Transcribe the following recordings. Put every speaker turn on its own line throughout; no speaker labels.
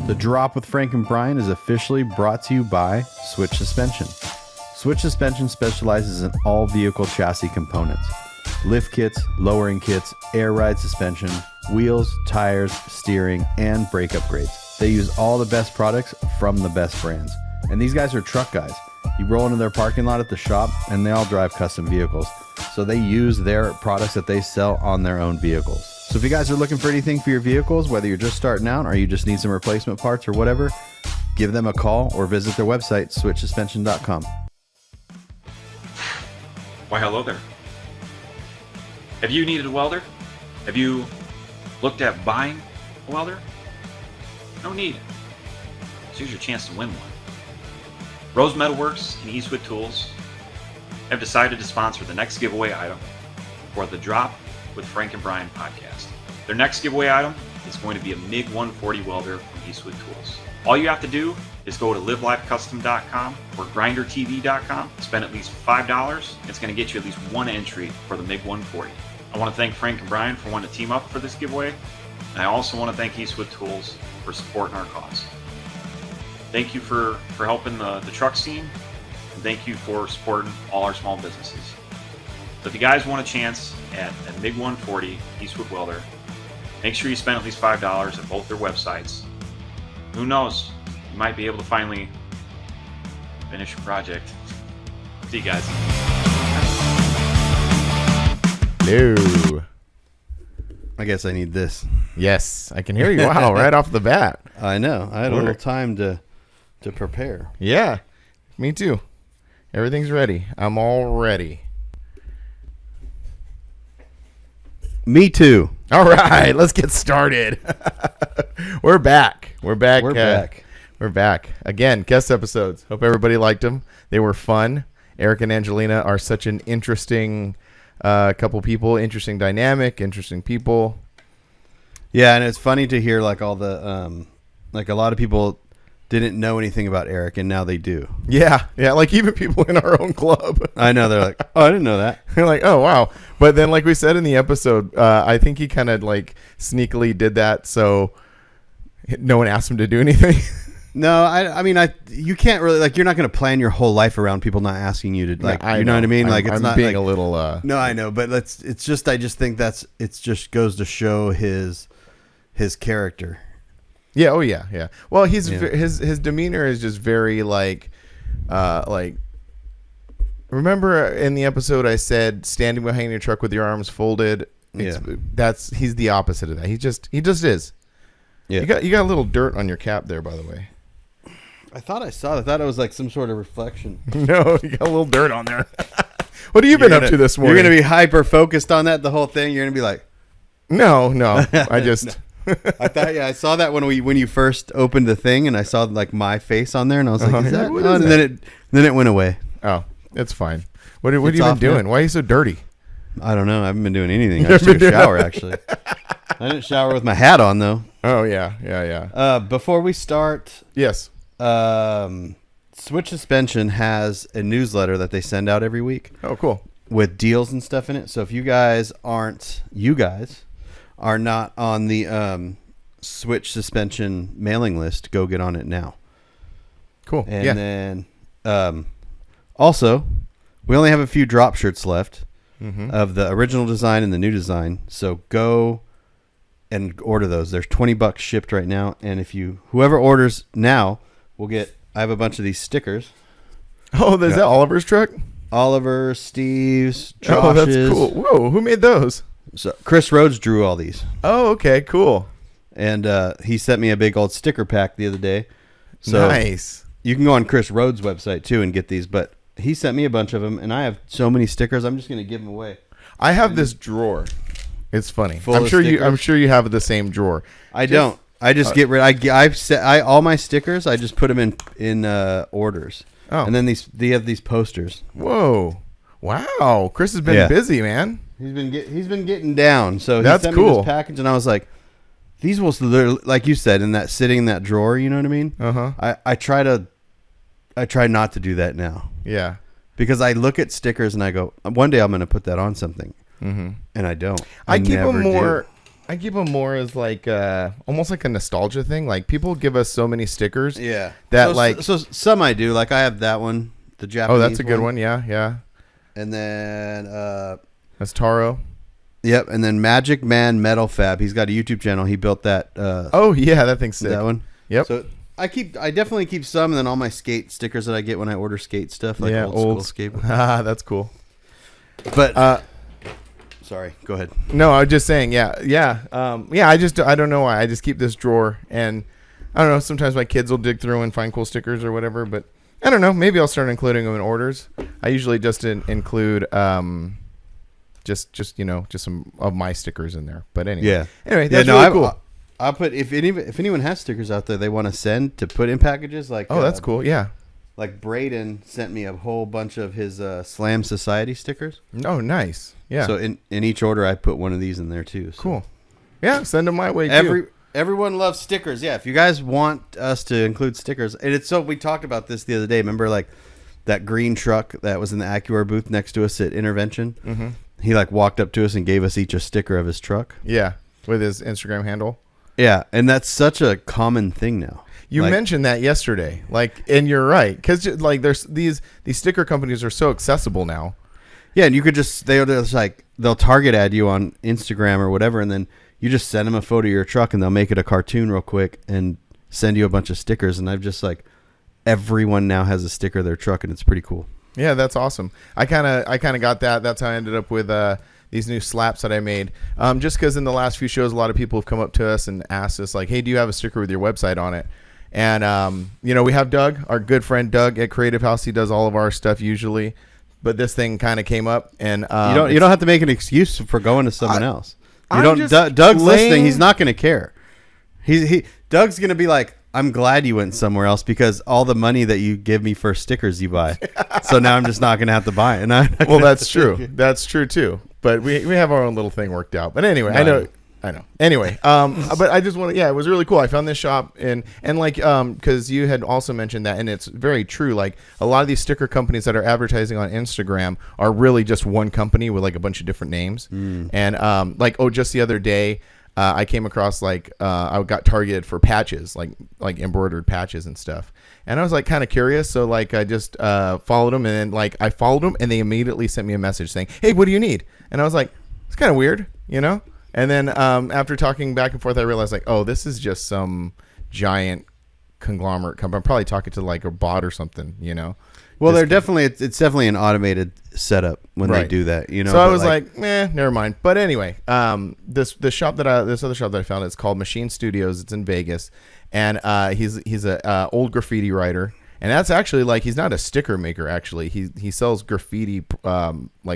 The Drop with Frank and Brian is officially brought to you by Switch Suspension. Switch Suspension specializes in all vehicle chassis components. Lift kits, lowering kits, air ride suspension, wheels, tires, steering, and brake upgrades. They use all the best products from the best brands. And these guys are truck guys. You roll into their parking lot at the shop and they all drive custom vehicles. So they use their products that they sell on their own vehicles. So if you guys are looking for anything for your vehicles, whether you're just starting out or you just need some replacement parts or whatever, give them a call or visit their website, switchsuspension.com.
Why, hello there. Have you needed a welder? Have you looked at buying a welder? No need. So here's your chance to win one. Rose Metal Works and Eastwood Tools have decided to sponsor the next giveaway item for the Drop with Frank and Brian podcast. Their next giveaway item is going to be a MiG 140 welder from Eastwood Tools. All you have to do is go to livelifecustom.com or grindertv.com, spend at least $5. It's going to get you at least one entry for the MiG 140. I want to thank Frank and Brian for wanting to team up for this giveaway, and I also want to thank Eastwood Tools for supporting our cause. Thank you for helping the truck scene, and thank you for supporting all our small businesses. So if you guys want a chance at a MiG 140 Eastwood welder, make sure you spend at least $5 at both their websites. Who knows? You might be able to finally finish your project. See you guys.
Hello.
I guess I need this.
Yes, I can hear you. Wow, right off the bat.
I know. I had a little time to prepare.
Yeah, me too. Everything's ready. I'm all ready.
Me too.
All right, let's get started. We're back. We're back. We're back. Again, guest episodes. Hope everybody liked them. They were fun. Eric and Angelina are such an interesting couple people, interesting dynamic, interesting people.
Yeah, and it's funny to hear like all the like a lot of people didn't know anything about Eric and now they do.
Yeah, like even people in our own club.
I know, they're like, "Oh, I didn't know that."
They're like, "Oh, wow." But then like we said in the episode, I think he kind of like sneakily did that so no one asked him to do anything.
No, I mean, you can't really like. You're not going to plan your whole life around people not asking you to like. You know what I mean? Like, it's not
being
like,
a little.
No, I know, but it's just. I just think it just goes to show his character.
Yeah. Oh yeah. Well, his demeanor is just very like. Remember in the episode I said standing behind your truck with your arms folded. He's the opposite of that. He just is. Yeah. You got a little dirt on your cap there, by the way.
I thought I saw that. I thought it was like some sort of reflection.
No, you got a little dirt on there. What have you been up to this morning?
You're going to be hyper focused on that the whole thing. You're going to be like,
no. I just,
I thought, I saw that when you first opened the thing, and I saw like my face on there, and I was like, is that?
What
is that? And then it went away.
Oh, it's fine. What have you been doing? Why are you so dirty?
I don't know. I haven't been doing anything. I just took a shower actually. I didn't shower with my hat on though.
Oh yeah.
Before we start,
yes.
Switch Suspension has a newsletter that they send out every week.
Oh, cool.
With deals and stuff in it. So if you guys are not on the Switch Suspension mailing list, go get on it now.
Cool.
And then also, we only have a few drop shirts left of the original design and the new design. So go and order those. There's $20 shipped right now, and whoever orders now will get. I have a bunch of these stickers.
Oh, is that Oliver's truck?
Oliver, Steve's, Josh's.
Oh, that's cool. Whoa, who made those?
So Chris Rhodes drew all these.
Oh, okay, cool.
And he sent me a big old sticker pack the other day. So
nice.
You can go on Chris Rhodes' website too and get these, but he sent me a bunch of them, and I have so many stickers. I'm just going to give them away.
I have this drawer. It's funny.
I'm sure
you have the same drawer.
I don't. I just get rid. All my stickers. I just put them in orders.
Oh,
and then they have these posters.
Whoa! Wow, Chris has been busy, man.
He's been getting down. So
that's
he sent
cool.
me this package, and I was like, these will literally, like you said, sitting in that drawer. You know what I mean? I try not to do that now.
Yeah.
Because I look at stickers and I go, one day I'm going to put that on something, and I don't.
I keep them more. I keep them more as like almost like a nostalgia thing. Like people give us so many stickers.
Yeah.
That
so some I do. Like I have that one, the Japanese.
Oh, that's a good one. Yeah.
And then
that's Taro.
Yep. And then Magic Man Metal Fab. He's got a YouTube channel. He built that.
Oh yeah, that thing's sick.
That one.
Yep.
So I definitely keep some, and then all my skate stickers that I get when I order skate stuff, like old school skate.
Ah, that's cool.
But sorry, go ahead.
No, I was just saying, yeah. I don't know why. I just keep this drawer, and I don't know. Sometimes my kids will dig through and find cool stickers or whatever, but I don't know. Maybe I'll start including them in orders. I usually just include just some of my stickers in there. But anyway, that's really cool.
I'll put if anyone has stickers out there they want to send to put in packages, like
that's cool. Yeah.
Like Braden sent me a whole bunch of his Slam Society stickers.
Oh, nice. Yeah.
So in each order, I put one of these in there too. So.
Cool. Yeah, send them my way too.
Everyone loves stickers. Yeah, if you guys want us to include stickers, and it's so we talked about this the other day. Remember, like that green truck that was in the AccuAir booth next to us at Intervention. Mm-hmm. He like walked up to us and gave us each a sticker of his truck.
Yeah, with his Instagram handle.
Yeah, and that's such a common thing now.
You mentioned that yesterday, and you're right, because like there's these sticker companies are so accessible now.
Yeah, and you could they'll target ad you on Instagram or whatever, and then you just send them a photo of your truck, and they'll make it a cartoon real quick and send you a bunch of stickers. And I've just everyone now has a sticker of their truck, and it's pretty cool.
Yeah, that's awesome. I kind of got that. That's how I ended up with these new slaps that I made. Just because in the last few shows, a lot of people have come up to us and asked us like, "Hey, do you have a sticker with your website on it?" And we have Doug, our good friend Doug at Creative House. He does all of our stuff usually, but this thing kind of came up, and
you don't have to make an excuse for going to someone else. Doug's listening. He's not going to care. Doug's going to be like, I'm glad you went somewhere else because all the money that you give me for stickers you buy. So now I'm just not going to have to buy it.
Well, that's true. That's true too. But we have our own little thing worked out. But anyway, I know. Anyway, but I just want to, it was really cool. I found this shop and because you had also mentioned that, and it's very true. Like a lot of these sticker companies that are advertising on Instagram are really just one company with like a bunch of different names. And just the other day, I came across I got targeted for patches, like embroidered patches and stuff. And I was like kind of curious. So I just followed them, and then I followed them, and they immediately sent me a message saying, "Hey, what do you need?" And I was like, it's kind of weird, And then after talking back and forth, I realized this is just some giant conglomerate company. I'm probably talking to a bot or something,
Well, it's definitely an automated setup when they do that,
So I was never mind. But anyway, this other shop that I found, it's called Machine Studios. It's in Vegas, and he's a old graffiti writer. And that's actually he's not a sticker maker. Actually, he sells graffiti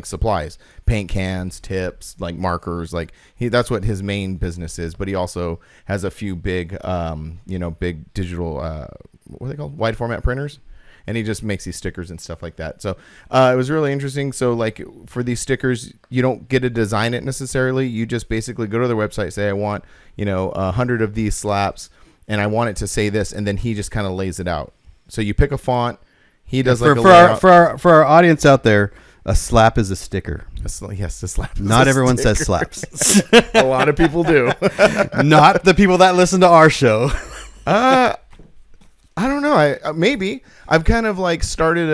supplies, paint cans, tips, markers. That's what his main business is. But he also has a few big big digital what are they called, wide format printers, and he just makes these stickers and stuff like that. So it was really interesting. So for these stickers, you don't get to design it necessarily. You just basically go to their website, say I want 100 of these slaps, and I want it to say this, and then he just kind of lays it out. So you pick a font. He does for
our audience out there. A slap is a sticker.
Yes, a slap.
Not everyone says slaps.
A lot of people do.
Not the people that listen to our show.
I don't know. Maybe I've kind of started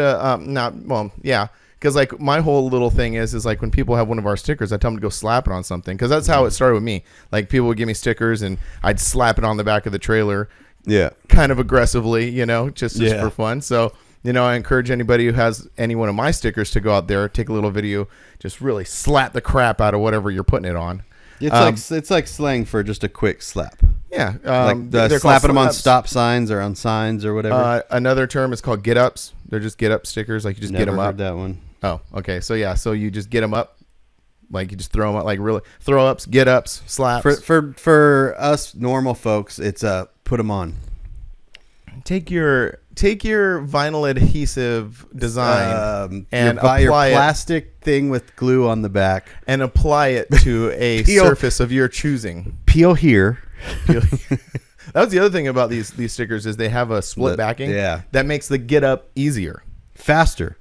because my whole little thing is when people have one of our stickers, I tell them to go slap it on something, because that's how it started with me. People would give me stickers and I'd slap it on the back of the trailer. Yeah, kind of aggressively, just for fun. So, I encourage anybody who has any one of my stickers to go out there, take a little video, just really slap the crap out of whatever you're putting it on.
It's like slang for just a quick slap.
Yeah,
they're slapping them on stop signs or on signs or whatever.
Another term is called get ups. They're just get up stickers. You just get them up.
That one.
Oh, okay. So so you just get them up. You just throw them up, really throw ups, get ups, slaps.
For us normal folks, it's put them on.
Take your vinyl adhesive design and
buy your
apply
plastic thing with glue on the back
and apply it to a surface of your choosing.
Peel here.
That was the other thing about these stickers is they have a split backing.
Yeah,
that makes the get up easier,
faster.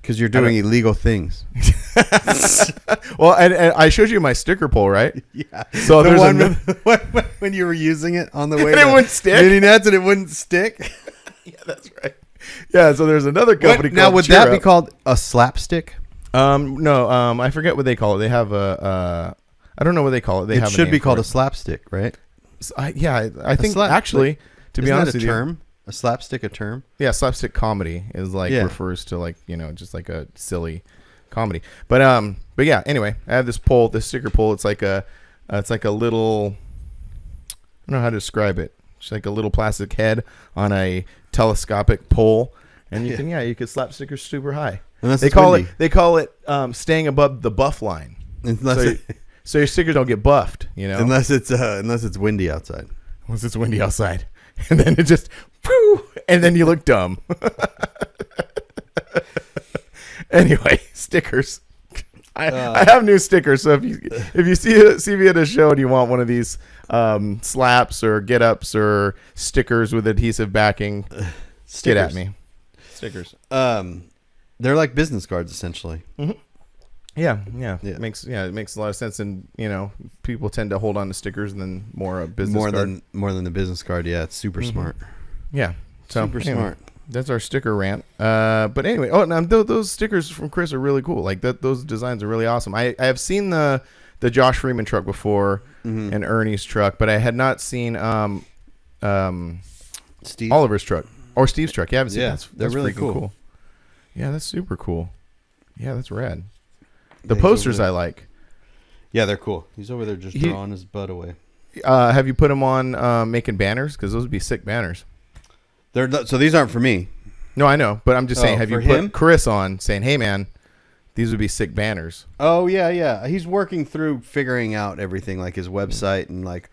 Because you're doing illegal things.
Well, and I showed you my sticker pull, right?
Yeah.
So
the
there's
one when you were using it on the way
and it wouldn't stick.
Mini Nets and it wouldn't stick.
Yeah, that's right. Yeah, so there's another company
Now,
called
would
Cheer
that be
Up.
called a slapstick?
No, I forget what they call it. They have I don't know what they call it. They have
It should
a
be
name
called
for
a slapstick, right?
it. I think
slap-
actually, to be
Isn't
honest
that
with
a
you,
term? A slapstick a term?
yeah, slapstick comedy is like
Yeah.
refers to like, just like a silly comedy. But yeah, anyway, I have this pole, this sticker pole. It's like a little, I don't know how to describe it. It's like a little plastic head on a telescopic pole, and you can slap stickers super high.
Unless
They
it's
call
windy.
it staying above the buff line.
Unless
So your stickers don't get buffed,
unless it's windy outside.
Once it's windy outside, and then it just, whew, and then you look dumb. Anyway, stickers. I have new stickers, so if you see me at a show and you want one of these slaps or get ups or stickers with adhesive backing, get at me. Stickers.
They're like business cards essentially.
Mm-hmm. Yeah. It makes a lot of sense, and people tend to hold on to stickers and then more a business card.
More than the business card. Yeah, it's super smart.
Yeah, so
Super
anyway,
smart.
That's our sticker rant. But anyway, now those stickers from Chris are really cool. Like those designs are really awesome. I have seen the Josh Freeman truck before and Ernie's truck, but I had not seen
Steve.
Oliver's truck or Steve's truck. Yeah, I haven't seen that.
they're
That's
really
freaking
cool.
Yeah, that's super cool. Yeah, that's rad.
Yeah,
The
he's
posters
over
I
there.
like.
Yeah, they're cool. He's over there just
He-
drawing his butt away.
Have you put them on making banners? Because those would be sick banners.
So these aren't for me.
No, I know, but I'm just saying,
Oh,
have you
for
put
him?
Chris on saying, hey, man, these would be sick banners?
Oh yeah. He's working through figuring out everything, like his website and like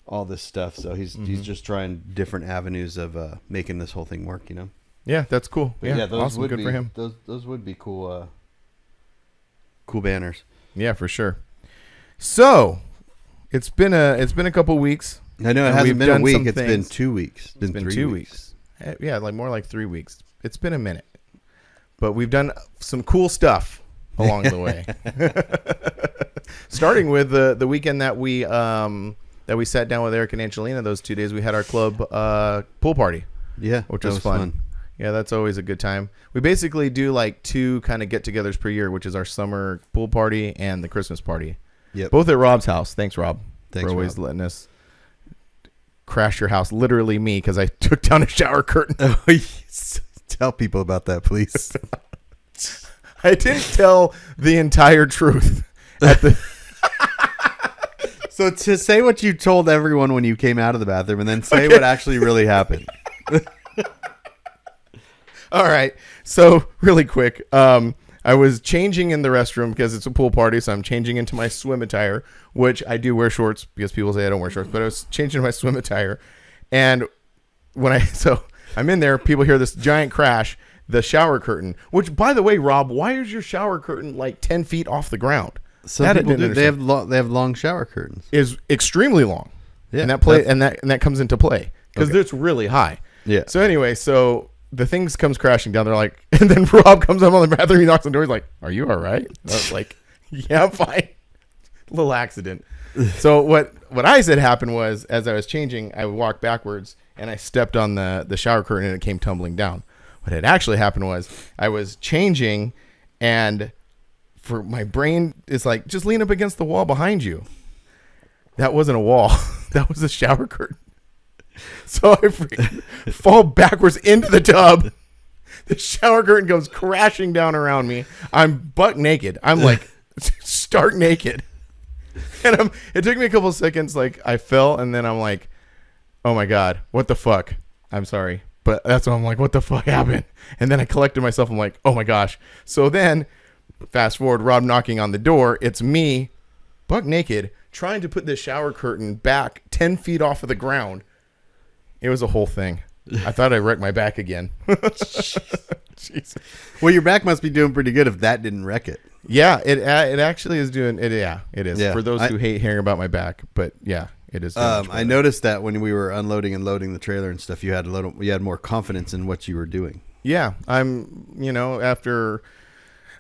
all this stuff. So he's just trying different avenues of making this whole thing work.
Yeah, that's cool.
But
Yeah,
those
awesome.
would
Good
be
for him.
Those would be cool. Cool banners.
Yeah, for sure. So, it's been a couple weeks.
I know it
And
hasn't
we've
been a
done
week.
some
It's been
things.
2 weeks.
It's been
3
2 weeks. Yeah, like more like 3 weeks. It's been a minute, but we've done some cool stuff along the way. Starting with the weekend that we sat down with Eric and Angelina. Those 2 days we had our club pool party.
Yeah,
which
that
was fun. Yeah, that's always a good time. We basically do like 2 kind of get-togethers per year, which is our summer pool party and the Christmas party.
Yep.
Both at Rob's house. Thanks, Rob,
Thanks,
for always
Rob.
letting us crash your house. Literally me, because I took down a shower curtain.
Oh, yes. Tell people about that, please.
I didn't tell the entire truth at the.
So to say what you told everyone when you came out of the bathroom, and then say what actually really happened.
All right. So really quick, I was changing in the restroom because it's a pool party, so I'm changing into my swim attire, which I do wear shorts because people say I don't wear shorts, but I was changing my swim attire, and so I'm in there, people hear this giant crash, the shower curtain, which, by the way, Rob, why is your shower curtain like 10 feet off the ground?
Some
That I
people
didn't
do.
understand.
They have long shower curtains.
Is extremely long.
Yeah,
and that comes into play because
Okay.
it's really high.
Yeah.
So anyway, the things comes crashing down. They're like, and then Rob comes up on the bathroom. He knocks on the door. He's like, "Are you all right?" And I was like, "Yeah, I'm fine." Little accident. So what I said happened was, as I was changing, I walked backwards and I stepped on the shower curtain and it came tumbling down. What had actually happened was I was changing, and for my brain is like, just lean up against the wall behind you. That wasn't a wall. That was a shower curtain. So I freaking fall backwards into the tub. The shower curtain goes crashing down around me. I'm butt naked. I'm like stark naked. And it took me a couple seconds. Like I fell, and then I'm like, oh my God, what the fuck? I'm sorry. But that's when I'm like, what the fuck happened? And then I collected myself. I'm like, oh my gosh. So then fast forward, Rob knocking on the door. It's me, buck naked, trying to put this shower curtain back 10 feet off of the ground. It was a whole thing. I thought I wrecked my back again. Jeez.
Well, your back must be doing pretty good if that didn't wreck it.
Yeah, it actually is doing it. Yeah, it is.
Yeah.
For those who hate hearing about my back, but yeah, it is.
I noticed that when we were unloading and loading the trailer and stuff, you had more confidence in what you were doing.
Yeah, I'm. After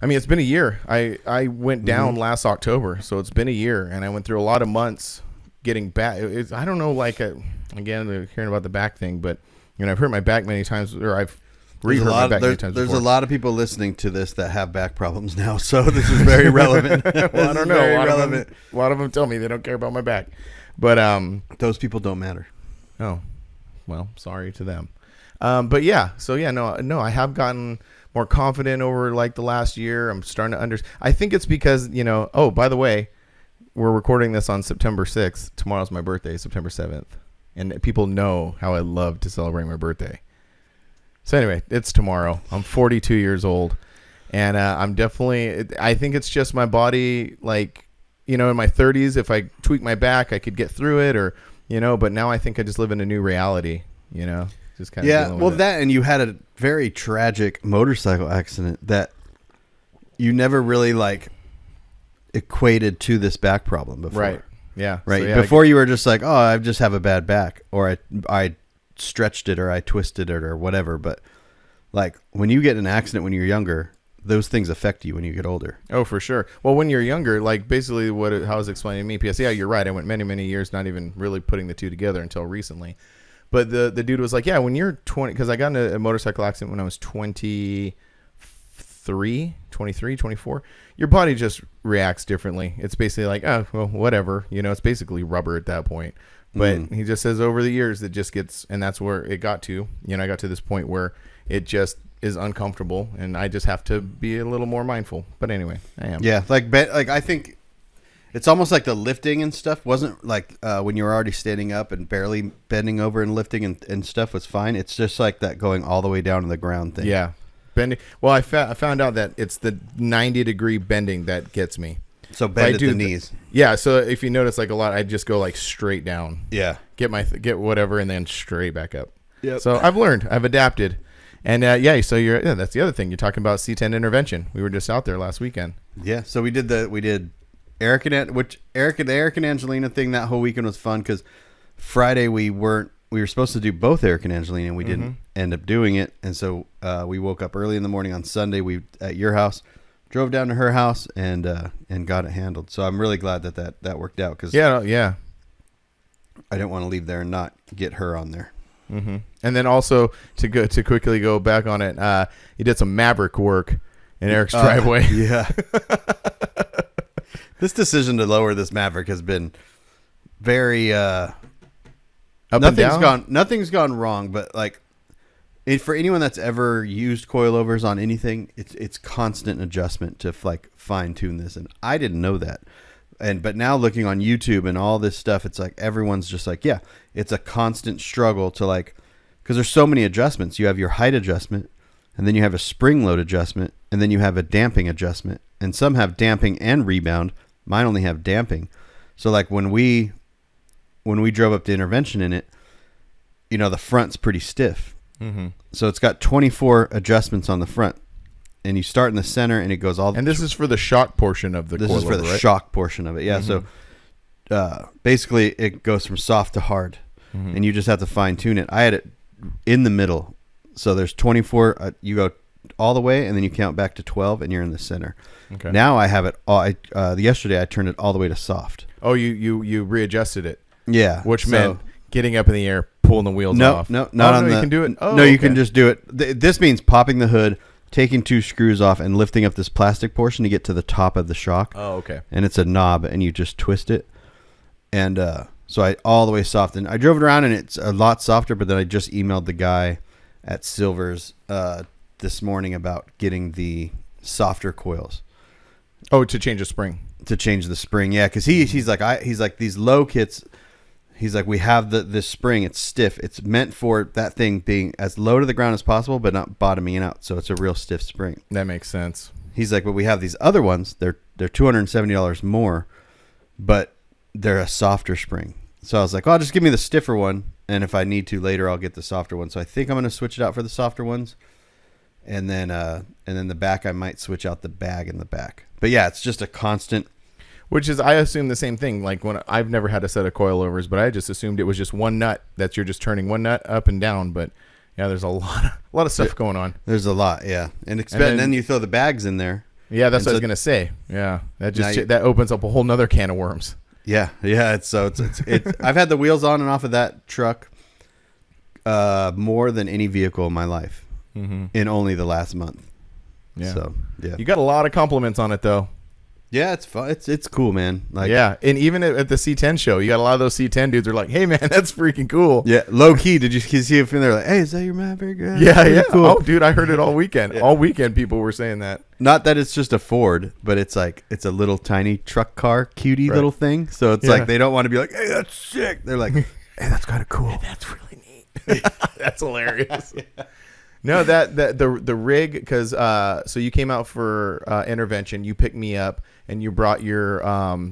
I mean, it's been a year. I went down last October, so it's been a year, and I went through a lot of months getting back. I don't know, again, hearing about the back thing, but I've hurt my back many times, or I've re-hurt my back many times.
There's a lot of people listening to this that have back problems now, so this is very relevant.
Well, I don't know. A lot of them tell me they don't care about my back, but
those people don't matter.
Oh, well, sorry to them. But yeah, so yeah, no, I have gotten more confident over like the last year. I'm starting to understand. I think it's because, oh, by the way, we're recording this on September 6th. Tomorrow's my birthday, September 7th. And people know how I love to celebrate my birthday. So anyway, it's tomorrow. I'm 42 years old. And I'm definitely, I think it's just my body, like, in my 30s, if I tweak my back, I could get through it or, but now I think I just live in a new reality, just kind of.
Yeah, well, that, and you had a very tragic motorcycle accident that you never really equated to this back problem before.
Right. Yeah.
Right.
So, yeah,
before you were just like, oh, I just have a bad back, or I stretched it, or I twisted it, or whatever. But when you get in an accident when you're younger, those things affect you when you get older.
Oh, for sure. Well, when you're younger, basically how I was explaining to me, P.S. Yeah, you're right. I went many, many years not even really putting the two together until recently. But the dude was like, yeah, when you're 20, because I got in a motorcycle accident when I was 23, 24, your body just reacts differently. It's basically like, oh, well, whatever. It's basically rubber at that point. But he just says over the years it just gets, and that's where it got to. I got to this point where it just is uncomfortable, and I just have to be a little more mindful. But anyway, I am.
Yeah, I think it's almost like the lifting and stuff wasn't when you were already standing up and barely bending over and lifting and stuff was fine. It's just like that going all the way down to the ground thing.
Yeah. Bending. Well, I found out that it's the 90-degree bending that gets me.
So bend at the knees.
Yeah. So if you notice, a lot, I just go straight down.
Yeah.
Get whatever, and then straight back up.
Yep.
So I've learned. I've adapted. And so that's the other thing. You're talking about C10 intervention. We were just out there last weekend.
Yeah. So we did Eric and Angelina thing. That whole weekend was fun because Friday we were supposed to do both Eric and Angelina, and we didn't end up doing it. And so we woke up early in the morning on Sunday. We at your house, drove down to her house, and got it handled. So I'm really glad that worked out because
yeah,
I didn't want to leave there and not get her on there.
Mm-hmm. And then also to quickly go back on it, he did some Maverick work in Eric's driveway.
Yeah. This decision to lower this Maverick has been very nothing's gone wrong, but for anyone that's ever used coilovers on anything, it's constant adjustment to fine tune this, and I didn't know that. But now looking on YouTube and all this stuff, it's everyone's just yeah, it's a constant struggle to because there's so many adjustments. You have your height adjustment, and then you have a spring load adjustment, and then you have a damping adjustment, and some have damping and rebound. Mine only have damping. So when we drove up to intervention in it, the front's pretty stiff.
Mm-hmm.
So it's got 24 adjustments on the front, and you start in the center, and it goes all.
And this is for the shock portion of the.
This is for the shock portion of it. Yeah.
Mm-hmm.
So basically, it goes from soft to hard, and you just have to fine tune it. I had it in the middle, so there's 24. You go all the way, and then you count back to 12, and you're in the center.
Okay.
Now I have it. Yesterday I turned it all the way to soft.
Oh, you readjusted it.
Yeah.
Which meant getting up in the air, pulling the wheels off.
No, not on the.
You can do it. Oh,
no, you can just do it. This means popping the hood, taking 2 screws off, and lifting up this plastic portion to get to the top of the shock.
Oh, okay.
And it's a knob, and you just twist it. And so I all the way soft. And I drove it around, and it's a lot softer. But then I just emailed the guy at Silver's this morning about getting the softer coils.
Oh, to change the spring.
To change the spring, yeah, because he's like these low kits. He's like, we have this spring. It's stiff. It's meant for that thing being as low to the ground as possible, but not bottoming out. So it's a real stiff spring.
That makes sense.
He's like, but we have these other ones. They're $270 more, but they're a softer spring. So I was like, oh, just give me the stiffer one, and if I need to later, I'll get the softer one. So I think I'm going to switch it out for the softer ones, and then the back, I might switch out the bag in the back. But yeah, it's just a constant.
Which is, I assume the same thing. When I've never had a set of coilovers, but I just assumed it was just one nut that you're just turning one nut up and down. But yeah, there's a lot of stuff going on.
There's a lot, yeah. And then you throw the bags in there,
Yeah, that's what I was gonna say. Yeah, that opens up a whole nother can of worms.
Yeah. It's I've had the wheels on and off of that truck more than any vehicle in my life in only the last month.
Yeah.
So yeah,
you got a lot of compliments on it though.
Yeah, it's fun. It's cool, man. Like,
yeah, and even at the C10 show, you got a lot of those C10 dudes are like, "Hey, man, that's freaking cool."
Yeah, low key. Did you see it from there? Like, hey, is that your Maverick?
Yeah.
Cool.
Oh, dude, I heard it all weekend. Yeah. All weekend, people were saying that.
Not that it's just a Ford, but it's like it's a little tiny truck car, cutie little thing. So it's like they don't want to be like, "Hey, that's sick." They're like, "Hey, that's kind of cool.
Hey, that's really neat." That's hilarious. Yeah. No, the rig, because so you came out for intervention. You picked me up. And you brought your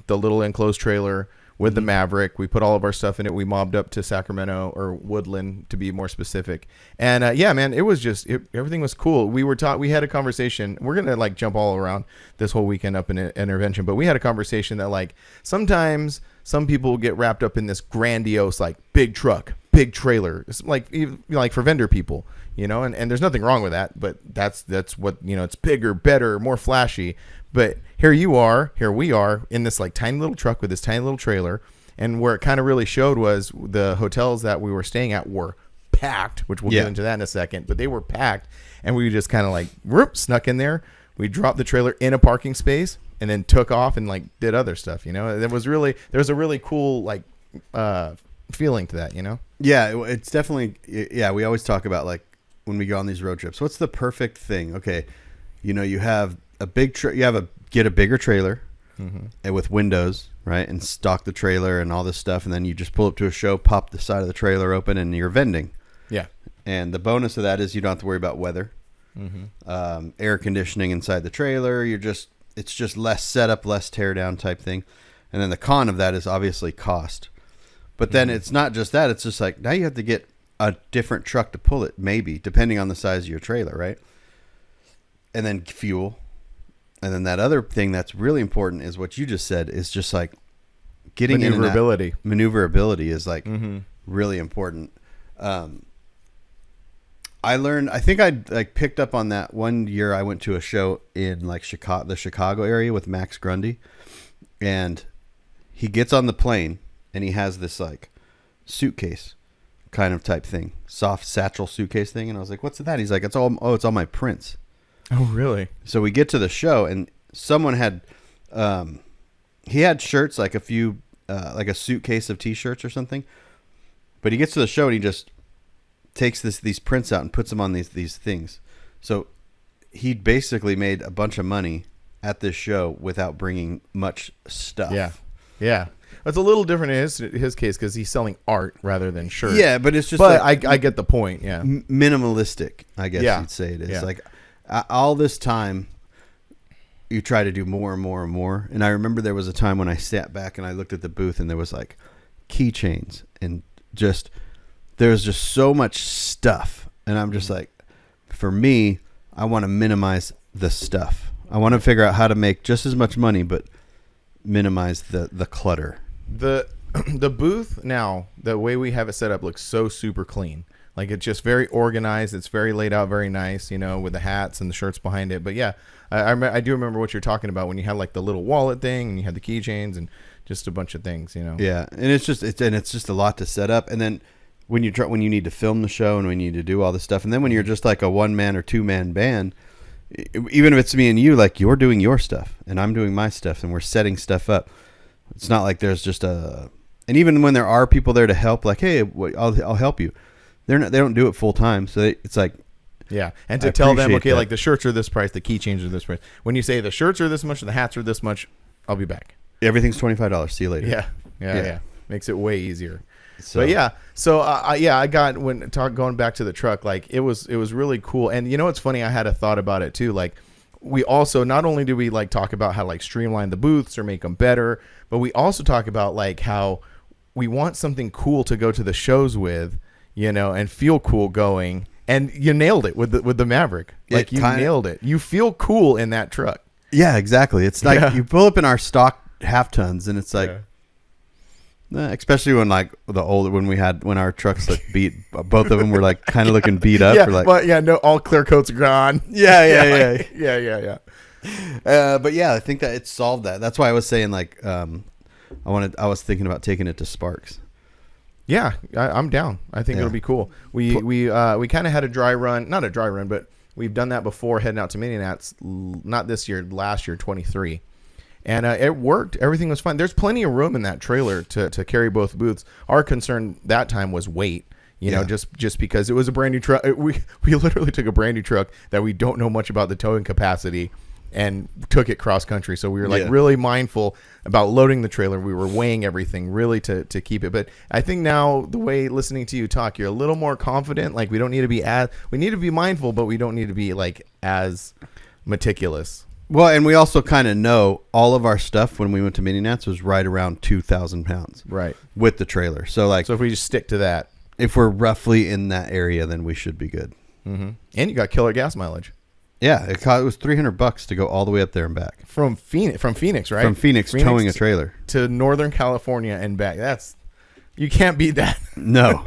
the little enclosed trailer with the Maverick. We put all of our stuff in it. We mobbed up to Sacramento, or Woodland to be more specific. And yeah, man, it was just everything was cool. We had a conversation. We're gonna like jump all around this whole weekend up in intervention, but we had a conversation that like sometimes some people get wrapped up in this grandiose like big truck, big trailer. It's like for vendor people, you know. And there's nothing wrong with that, but that's what, you know, it's bigger, better, more flashy. But here we are in this like tiny little truck with this tiny little trailer. And where it kind of really showed was the hotels that we were staying at were packed, which we'll get into that in a second, but they were packed. And we just kind of like snuck in there. We dropped the trailer in a parking space and then took off and like did other stuff, you know. There was a really cool like feeling to that, you know. Yeah,
it's definitely, yeah, we always talk about like when we go on these road trips, what's the perfect thing? Okay, you know, you have a big get a bigger trailer and with windows, right, and stock the trailer and all this stuff, and then you just pull up to a show, pop the side of the trailer open, and you're vending.
Yeah.
And the bonus of that is you don't have to worry about weather, air conditioning inside the trailer. It's just less setup, less tear down type thing. And then the con of that is obviously cost. But then it's not just that. It's just like now you have to get a different truck to pull it, maybe, depending on the size of your trailer, right? And then fuel. And then that other thing that's really important is what you just said, is just like getting
maneuverability.
Maneuverability is like really important. I think I like picked up on that one year. I went to a show in like the Chicago area with Max Grundy, and he gets on the plane and he has this like suitcase kind of type thing, soft satchel suitcase thing. And I was like, "What's that?" He's like, it's all my prints.
Oh, really?
So we get to the show, and someone had, he had shirts, like a few, like a suitcase of T-shirts or something. But he gets to the show and he just takes these prints out and puts them on these things. So he basically made a bunch of money at this show without bringing much stuff.
Yeah. It's a little different in his case because he's selling art rather than shirts.
Yeah, but it's just.
But like, I get the point. Yeah,
minimalistic, I guess you'd say it is. Yeah. Like all this time, you try to do more and more and more. And I remember there was a time when I sat back and I looked at the booth and there was like keychains and there was just so much stuff. And I'm just like, for me, I want to minimize the stuff. I want to figure out how to make just as much money, but minimize the clutter.
The booth now, the way we have it set up, looks so super clean. Like it's just very organized. It's very laid out, very nice, you know, with the hats and the shirts behind it. But yeah, I do remember what you're talking about when you had like the little wallet thing and you had the keychains and just a bunch of things, you know.
Yeah, and it's just a lot to set up. And then when you need to film the show and when you need to do all this stuff, and then when you're just like a 1-man or 2-man band, even if it's me and you, like you're doing your stuff and I'm doing my stuff and we're setting stuff up. It's not like there's just and even when there are people there to help, like, hey, I'll help you. They don't do it full time. So it's like,
yeah. And to tell them, okay, like the shirts are this price, the keychains are this price. When you say the shirts are this much and the hats are this much, I'll be back.
Everything's $25. See you later.
Yeah. Makes it way easier. So, but yeah, so I got going back to the truck, like it was really cool. And you know what's funny? I had a thought about it too. Like we also, not only do we like talk about how like streamline the booths or make them better, but we also talk about like how we want something cool to go to the shows with, you know, and feel cool going. And you nailed it with the Maverick. Like you nailed it. You feel cool in that truck.
Yeah, exactly. It's like you pull up in our stock half tons and it's like, especially when like when our trucks like beat, both of them were like kind of looking beat up.
All clear coats are gone.
Yeah.
Yeah.
But yeah, I think that it solved that. That's why I was saying like, I was thinking about taking it to Sparks.
Yeah, I'm down. I think it'll be cool. We kind of had a dry run, not a dry run, but we've done that before heading out to Mini Nats. Not this year, last year, 23. And it worked. Everything was fine. There's plenty of room in that trailer to carry both booths. Our concern that time was weight. You know, just because it was a brand new truck. We literally took a brand new truck that we don't know much about the towing capacity and took it cross country. So we were like really mindful about loading the trailer. We were weighing everything really to keep it. But I think now the way listening to you talk, you're a little more confident. Like we need to be mindful, but we don't need to be like as meticulous.
Well, and we also kind of know all of our stuff when we went to Mini Nats was right around 2,000 pounds.
Right.
With the trailer. So if
we just stick to that.
If we're roughly in that area, then we should be good.
Mm-hmm. And you got killer gas mileage.
Yeah. It was $300 to go all the way up there and back.
From Phoenix, right?
From Phoenix towing a trailer.
To Northern California and back. You can't beat that.
No.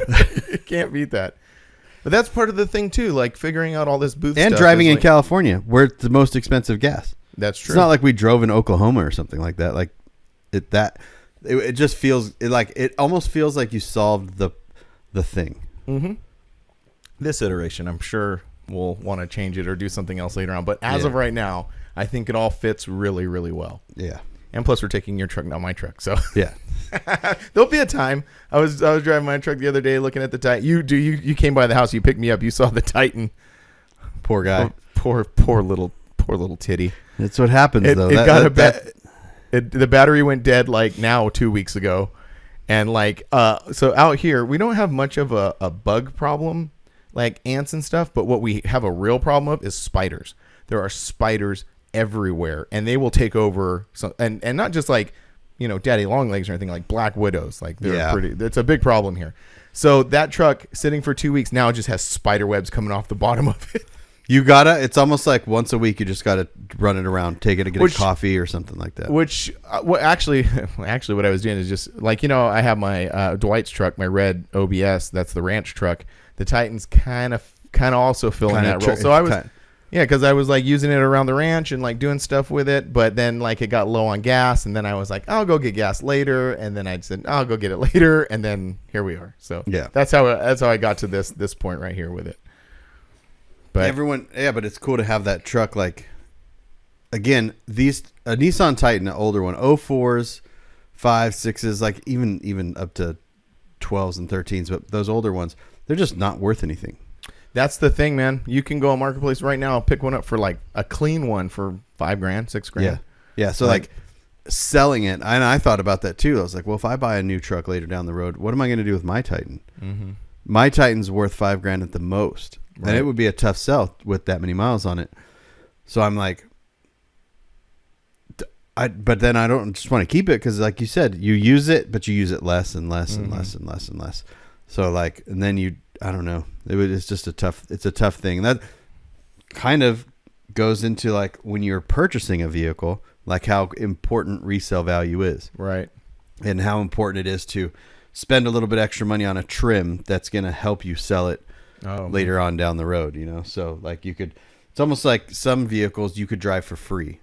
You can't beat that. But that's part of the thing too, like figuring out all this booth
and
stuff.
Driving in California, where it's the most expensive gas.
That's true.
It's not like we drove in Oklahoma or something like that. Like it just feels it almost feels like you solved the thing.
Mm-hmm. This iteration, I'm sure we'll want to change it or do something else later on. But as of right now, I think it all fits really, really well.
Yeah.
And plus, we're taking your truck, not my truck. So
yeah.
There'll be a time. I was driving my truck the other day, looking at the Titan. You came by the house. You picked me up. You saw the Titan.
Poor guy.
Poor little titty.
That's what happens though.
The battery went dead 2 weeks ago, and so out here we don't have much of a bug problem like ants and stuff. But what we have a real problem of is spiders. There are spiders everywhere, and they will take over. And not just daddy long legs or anything, like black widows. It's a big problem here. So that truck sitting for 2 weeks now just has spider webs coming off the bottom of it.
It's almost like once a week you just gotta run it around, take it to get a coffee or something like that.
Actually what I was doing is just I have my Dwight's truck, my red OBS, that's the ranch truck. The Titan's kind of also filling that role. So I was because I was using it around the ranch and doing stuff with it, but then it got low on gas, and then I was like, I'll go get gas later, and then I said I'll go get it later, and then here we are. So that's how I got to this point right here with it. But
but it's cool to have that truck. Again, a Nissan Titan, an older one, 04s, 5s, 6s, even up to 12s and 13s, but those older ones, they're just not worth anything.
That's the thing, man. You can go on Marketplace right now, pick one up for a clean one for $5,000, $6,000.
Yeah. So selling it, and I thought about that too. I was like, well, if I buy a new truck later down the road, what am I going to do with my Titan? Mm-hmm. My Titan's worth $5,000 at the most. Right. And it would be a tough sell with that many miles on it. So I'm like, but then I don't just want to keep it because, like you said, you use it, but you use it less and less and less and less and less. So and then I don't know. It's just a tough thing. And that kind of goes into when you're purchasing a vehicle, how important resale value is.
Right.
And how important it is to spend a little bit extra money on a trim that's going to help you sell it later on down the road, So it's almost like some vehicles you could drive for free.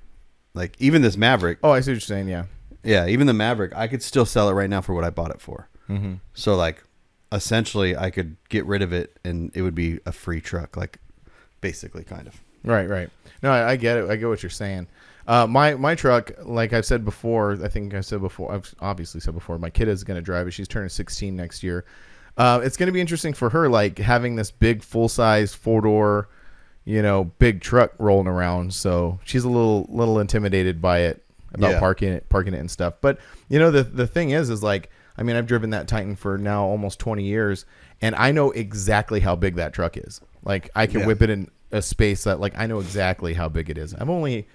Even this Maverick.
Oh, I see what you're saying. Yeah.
Yeah. Even the Maverick, I could still sell it right now for what I bought it for.
Mm-hmm.
So essentially I could get rid of it and it would be a free truck, basically kind of.
Right. No, I get it. I get what you're saying. My truck, like I've said before, I've obviously said before, my kid is going to drive it. She's turning 16 next year. It's going to be interesting for her, having this big full-size 4-door, big truck rolling around. So she's a little intimidated by it, about parking it and stuff. But the thing is I've driven that Titan for now almost 20 years, and I know exactly how big that truck is. I can whip it in a space that I know exactly how big it is. I've only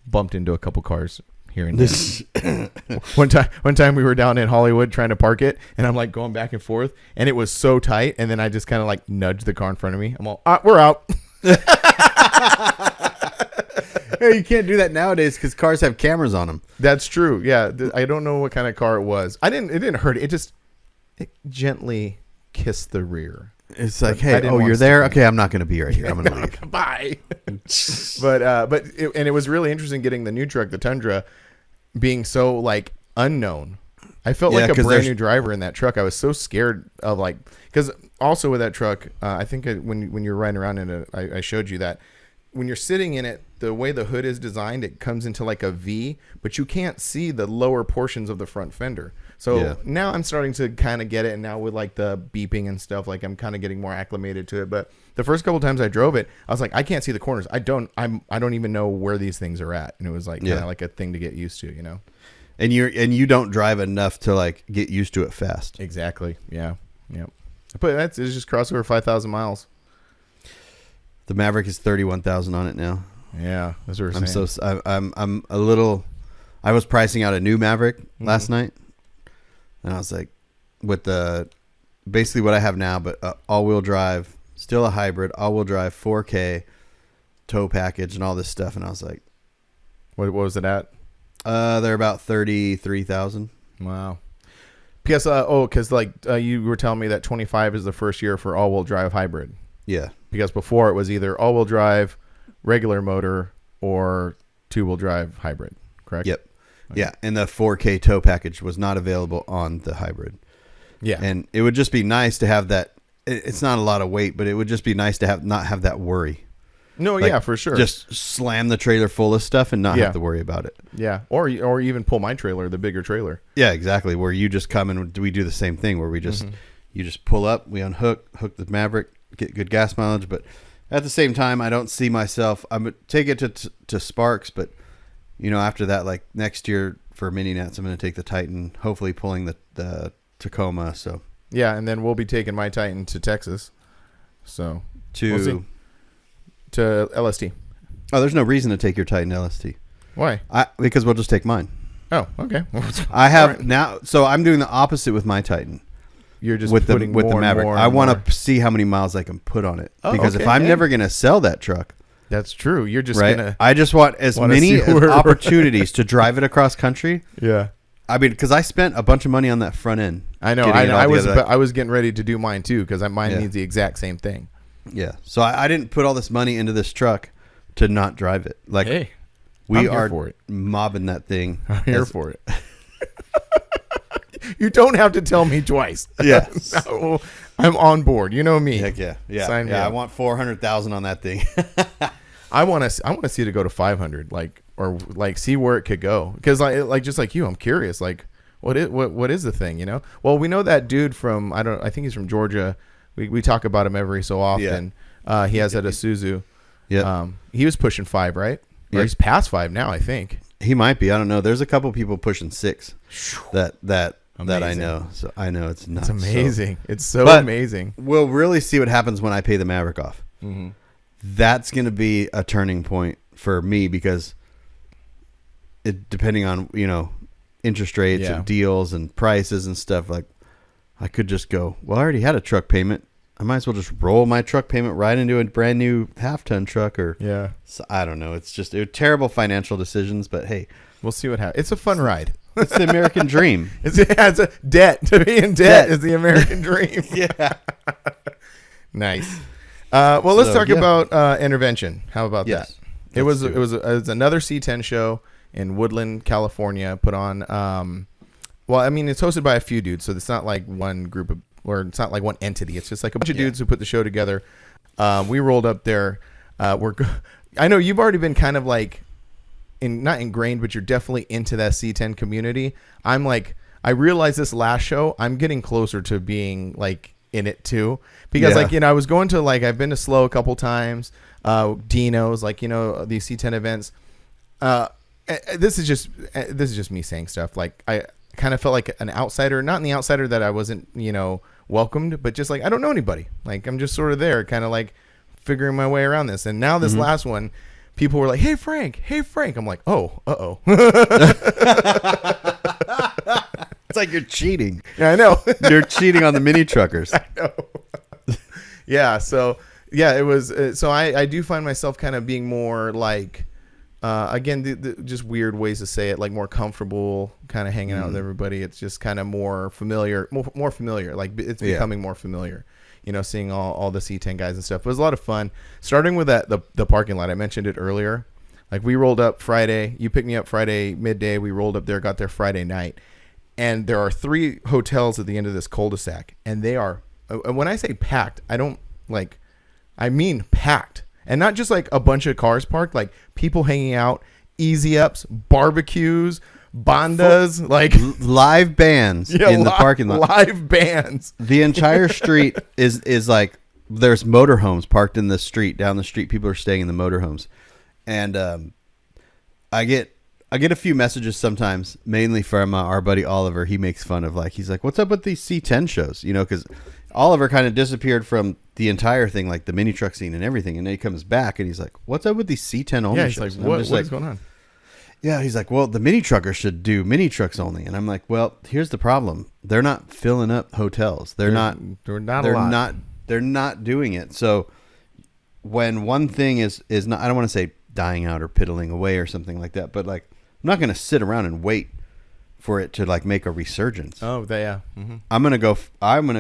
bumped into a couple cars here and there. One time we were down in Hollywood trying to park it, and I'm going back and forth, and it was so tight, and then I just kind of nudged the car in front of me. I'm all, we're out.
Hey, you can't do that nowadays because cars have cameras on them.
That's true. Yeah, I don't know what kind of car it was. It didn't hurt. It gently kissed the rear.
It's like,
I
hey,
didn't want
you're
to
there?
stick
Okay, I'm not going to be right here. I'm going to leave.
Bye. But it was really interesting getting the new truck, the Tundra, being so like unknown. I felt
Yeah,
like a
'cause
brand
there's-
new driver in that truck. I was so scared of like, because also with that truck, I think when you're riding around in it, I showed you that when you're sitting in it, the way the hood is designed, it comes into like a V, but you can't see the lower portions of the front fender. So
Yeah.
now I'm starting to kind of get it, and now with like the beeping and stuff, like I'm kind of getting more acclimated to it. But the first couple times I drove it, I was like, I can't see the corners. I don't even know where these things are at, and it was like kind of like a thing to get used to, you know.
And you don't drive enough to like get used to it fast.
Exactly. Yeah. Yep. But it's just crossed over 5,000 miles.
The Maverick is 31,000 on it now.
Yeah, that's what we're saying.
I'm a little. I was pricing out a new Maverick last night, and I was like, with the basically what I have now, but all-wheel drive, still a hybrid, all-wheel drive, 4K, tow package, and all this stuff, and I was like,
What was it at?
they're about 33,000.
Wow. Because you were telling me that 25 is the first year for all-wheel drive hybrid.
Yeah,
Because before it was either all-wheel drive, regular motor, or two-wheel drive hybrid. Correct.
yep, yeah, and the 4K tow package was not available on the hybrid.
Yeah.
And it would just be nice to have that. It's not a lot of weight, but it would just be nice to not have that worry.
No,
Like,
yeah, for sure.
Just slam the trailer full of stuff and not
Yeah.
have to worry about it.
Yeah, or even pull my trailer, the bigger trailer.
Yeah, exactly. Where you just come and we do the same thing where we just you just pull up, we hook the Maverick, get good gas mileage, but at the same time, I don't see myself. I'm gonna take it to Sparks, but you know, after that, like next year for mini nats, I'm going to take the Titan, hopefully pulling the Tacoma. So
Yeah, and then we'll be taking my Titan to Texas. So we'll see. To LST.
Oh, there's no reason to take your Titan LST.
Why?
Because we'll just take mine.
Oh, okay.
I have
Alright.
now, so I'm doing the opposite with my Titan.
You're just
with
putting
the
more
Maverick.
and more
I
and
want
more.
to see how many miles I can put on it.
Oh,
Because if
okay,
I'm
hey.
never going to sell that truck,
That's true. You're just
right?
gonna.
I just want as
wanna
many
see where-
opportunities to drive it across country.
Yeah.
I mean, because I spent a bunch of money on that front end.
I know.
getting it all together.
I was getting ready to do mine too because mine
Yeah.
needs the exact same thing.
Yeah. So I didn't put all this money into this truck to not drive it. Like
Hey,
we
I'm here
are
for it.
mobbing that thing.
I'm here for it. You don't have to tell me twice.
Yes.
No, I'm on board. You know me.
Heck yeah. Yeah.
Sign me
yeah. I
up.
want 400,000 on that thing.
I want to see it go to 500, or see where it could go. Because just like you, I'm curious. Like, what is the thing? You know? Well, we know that dude from I think he's from Georgia. We talk about him every so often. He has at Isuzu.
Yeah.
He was pushing 5, right? Or
Yeah.
he's past 5 now, I think.
He might be. I don't know. There's a couple people pushing 6 that I
Amazing.
know. So I know it's nuts.
It's amazing. It's so
But
amazing.
we'll really see what happens when I pay the Maverick off.
Mm-hmm.
That's going to be a turning point for me because depending on, interest rates
Yeah.
and deals and prices and stuff, like I could just go, well, I already had a truck payment. I might as well just roll my truck payment right into a brand new half-ton truck
Yeah.
so I don't know. It's just terrible financial decisions, but hey,
We'll see what happens. It's a fun ride.
it's the American dream.
It's a debt. To be in debt is the American dream.
Yeah.
Nice. Well, let's
So,
talk
yeah.
about intervention. How about
Yes.
that? It was
Let's do
another C10 show in Woodland, California, put on. Well, I mean, it's hosted by a few dudes, so it's not like one group of, or it's not like one entity. It's just like a bunch of dudes who put the show together. We rolled up there. I know you've already been kind of like not ingrained, but you're definitely into that C10 community. I'm like, I realized this last show, I'm getting closer to being like in it too, because
Yeah.
I was going to I've been to Slow a couple times, Dino's, these C10 events. This is just me saying stuff. Like I kind of felt like an outsider, not in the outsider that I wasn't, welcomed, but just like, I don't know anybody. Like I'm just sort of there, kind of like figuring my way around this. And now this last one, people were like, hey Frank. I'm like, oh, uh-oh.
It's like you're cheating.
Yeah, I know.
You're cheating on the mini truckers.
No. Yeah. So yeah, it was. So I do find myself kind of being more like Again, just weird ways to say it, like more comfortable, kind of hanging out with everybody. It's just kind of more familiar, more familiar. Like it's becoming more familiar. Seeing all the C10 guys and stuff. It was a lot of fun. Starting with the parking lot, I mentioned it earlier. Like we rolled up Friday. You picked me up Friday midday. We rolled up there, got there Friday night, and there are 3 hotels at the end of this cul-de-sac, and they are. When I say packed, I mean packed. And not just like a bunch of cars parked, like people hanging out, easy ups, barbecues, bandas, like
live bands in the parking lot.
Live bands.
The entire street is like there's motorhomes parked in the street. Down the street, people are staying in the motorhomes, and I get a few messages sometimes, mainly from our buddy Oliver. He makes fun of he's like, "What's up with these C10 shows?" Because Oliver kind of disappeared from the entire thing, like the mini truck scene and everything, and then he comes back and he's like, "What's up with these C10 only shows?"
He's like, "What's going on?"
Yeah, he's like, "Well, the mini truckers should do mini trucks only," and I'm like, "Well, here's the problem: they're not filling up hotels. They're not doing it. So when one thing is not, I don't want to say dying out or piddling away or something like that, but I'm not going to sit around and wait for it to make a resurgence.
Oh, yeah. Mm-hmm.
I'm gonna